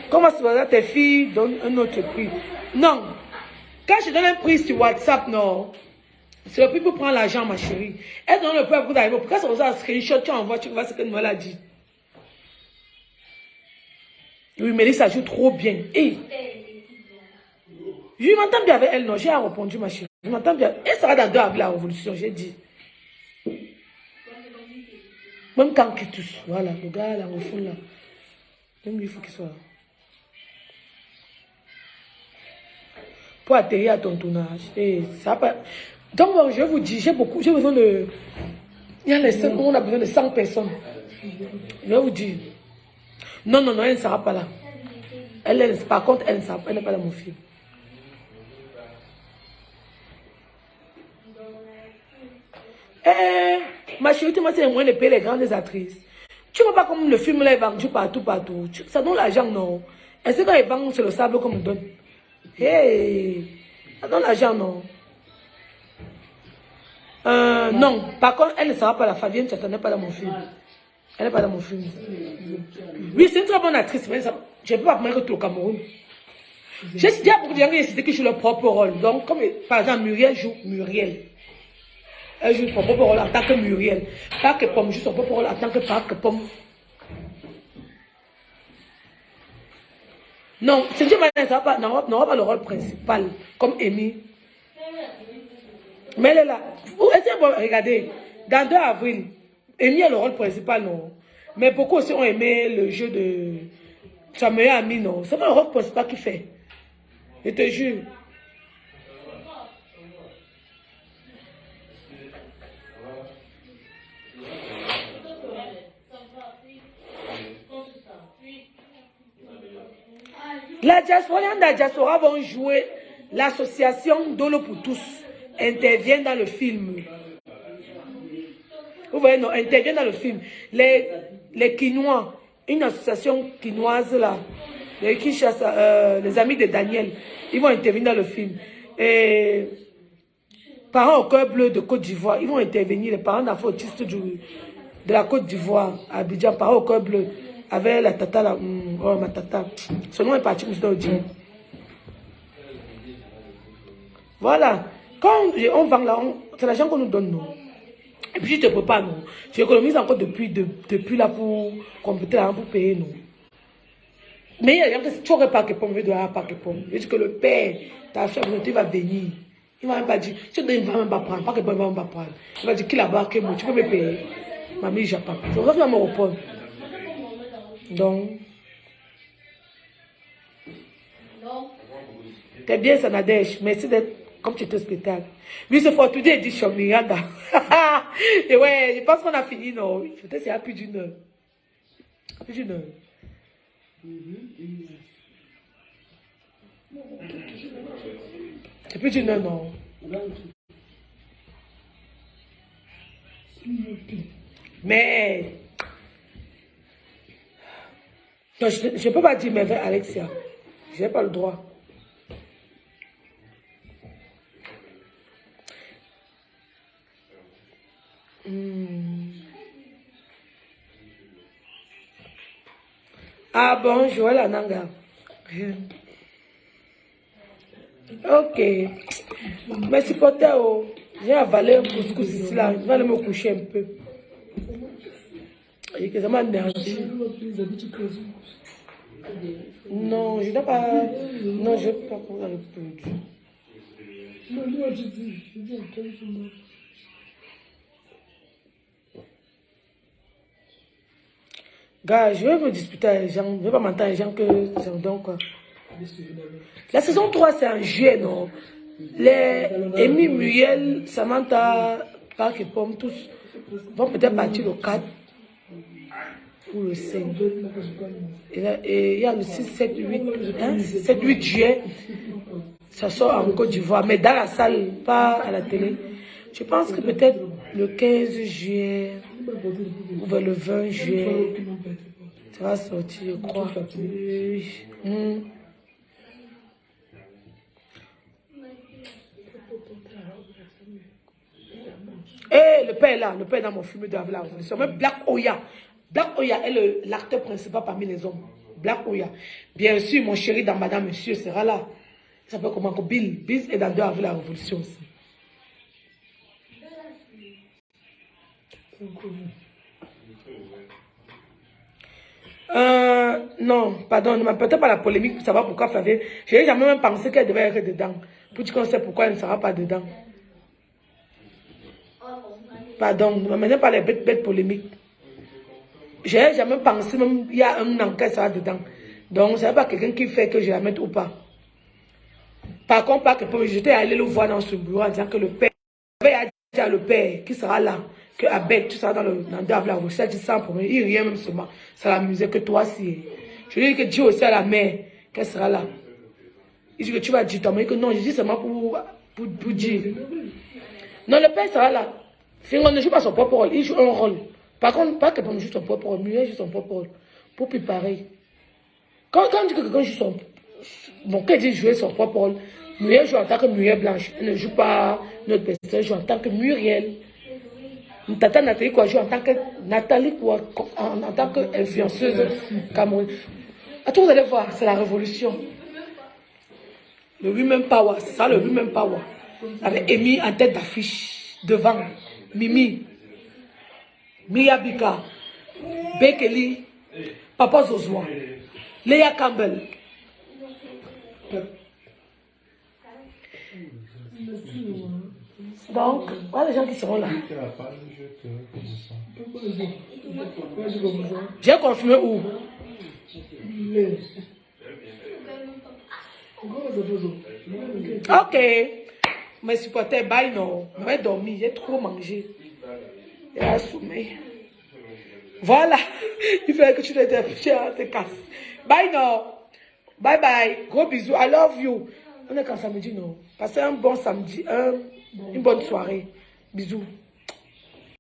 Comment se passe tes filles donnent un autre prix? Non. Quand je donne un prix sur WhatsApp, non. C'est le prix pour prendre l'argent, ma chérie. Elle donne le prix pour d'arriver. Pourquoi ça vous a un screenshot, tu envoies, tu vois ce que Noël a dit. Oui, mais ça joue trop bien. Et je m'entends bien avec elle, non. J'ai répondu, ma chérie. Je m'entends bien. Elle sera dans 2 avec la révolution, j'ai dit. Même quand il touche. Voilà, le gars là, au fond là. Même lui, il faut qu'il soit là. Pour atterrir à ton tournage. Et ça pas... Donc, je vous dis, j'ai besoin de... Il y a les 5, on a besoin de 100 personnes. Je vais vous dire. Non, elle ne sera pas là. Par contre, elle n'est pas dans mon film. Ma chérie, moi, c'est le moyen de payer les grandes actrices. Tu ne vois pas comme le film là est vendu partout. Ça donne l'argent, non. Est-ce que quand ils vendent, c'est le sable qu'on me donne? Hey, ça donne l'argent, non. Non, par contre, elle ne sera pas là. Fabienne, tu n'est pas dans mon film. Elle n'est pas dans mon film. Oui, c'est une très bonne actrice, mais ça, je ne peux pas me retourner au Cameroun. J'ai dit à beaucoup de gens qui jouent leur propre rôle. Donc, comme par exemple, Muriel joue Muriel. Elle joue son propre rôle en tant que Muriel. Pas que Pomme joue son propre rôle en tant que Pomme. Non, c'est Dieu n'aura pas le rôle principal, comme Amy. Mais elle est là. Regardez, dans 2 avril, Amy a le rôle principal, non. Mais beaucoup aussi ont aimé le jeu de sa meilleure amie, non. C'est pas le rôle principal qu'il fait. Je te jure. La diaspora vont jouer l'association Dolo pour tous. Intervient dans le film. Vous voyez, non, intervient dans le film. Les Quinois, une association quinoise là, les amis de Daniel, ils vont intervenir dans le film. Et parents au cœur bleu de Côte d'Ivoire, ils vont intervenir. Les parents d'enfants autistes de la Côte d'Ivoire, à Abidjan, parents au cœur bleu. Avec la tata là, oh ma tata, son nom est parti pour se dire. Voilà, quand on vend là, c'est l'argent qu'on nous donne, non. Et puis je te prépare, non. J'économise encore depuis là pour compléter l'argent pour payer, non. Mais il y a des gens qui tu n'aurais pas que pomme, je dois pas que pomme. Je dis que le père, ta femme, il va venir. Il ne va même pas dire, il ne va même pas prendre, pas que pomme, il ne va même pas prendre. Il va dire qu'il a barqué, moi, tu peux me payer. Mamie, j'ai pas. C'est vrai qu'il va me répondre. Donc, t'es bien, Sanadèche. Merci d'être comme tu étais au spectacle. Oui, c'est Fortuné dit Miranda. Et ouais, je pense qu'on a fini, non? Peut-être c'est à plus d'1 heure. Plus d'1 heure. C'est plus d'1 heure, non? Mais... Non, je ne peux pas dire mais avec Alexia. Je n'ai pas le droit. Ah bon, Joël Ananga. Ok. Merci pour ta eau. J'ai avalé un couscous ici là. Je vais aller me coucher un peu. Et que ça m'a énervé. Non, je n'ai pas. Non, je n'ai pas pour aller plus. Non, moi je dis en téléphone. Gars, je vais me disputer avec les gens. Je ne vais pas m'entendre les gens que j'en donne quoi. La saison 3, c'est en juillet, non? Les Amy, Muriel, Samantha, Park et Pomme, tous vont peut-être partir le 4. ou le 5. Et il y a le 6, 7, 8, hein, 7, 8 juillet. Ça sort en Côte d'Ivoire, mais dans la salle, pas à la télé. Je pense que peut-être le 15 juillet ou vers le 20 juillet, ça va sortir, je crois. Et le père est là, le père est dans mon film de la révolution. Même Black Oya. Black Oya est l'acteur principal parmi les hommes. Black Oya. Bien sûr, mon chéri dans Madame Monsieur sera là. Il s'appelle comment? Bill. Bill est dans 2 avec la révolution aussi. Non, pardon, ne m'apportez pas la polémique pour savoir pourquoi Flavien. Je n'ai jamais même pensé qu'elle devait être dedans. Pour dire qu'on sait pourquoi elle ne sera pas dedans. Pardon, ne m'amenez pas les bêtes polémiques. Je n'ai jamais pensé, même il y a un an qu'elle sera dedans. Donc, ce n'est pas quelqu'un qui fait que je la mette ou pas. Par contre, pas que j'étais allé le voir dans son bureau en disant que le père, avait dit à le père qui sera là, que Abed, tu seras dans la recette, dit ça pour moi. Il riait même seulement. Ça l'amusait que toi aussi. Je lui ai dit que Dieu aussi à la mère, qu'elle sera là. Il dit que tu vas dire toi, mais que non, je dis seulement pour dire. Non, le père sera là. Fingon ne joue pas son propre rôle, il joue un rôle. Par contre, pas que pour joue son propre rôle, Muriel joue son propre rôle. Pour plus pareil. Quand on dit que quelqu'un joue son. Bon, quand il dit jouer son propre rôle, Muriel joue en tant que Muriel Blanche. Elle ne joue pas notre personne, elle joue en tant que Muriel. Tata Nathalie quoi joue en tant que Nathalie quoi, en tant qu'influenceuse Cameroun. À tout vous allez voir, c'est la révolution. Le Women Power, c'est ça le Women Power. Avec Amy en tête d'affiche, devant, Mimi, Mia Bika, Bekeli, Papa Zozwa, Léa Campbell. Donc, voilà les gens qui seront là. J'ai confirmé où? Ok. Mes supporters, bye non. Je vais dormir, j'ai trop mangé. Et là, sommeil. Voilà. Il fallait que tu te casses. Bye non. Bye bye. Gros bisous. I love you. On est qu'en samedi, non. Passez un bon samedi, une bonne soirée. Bisous.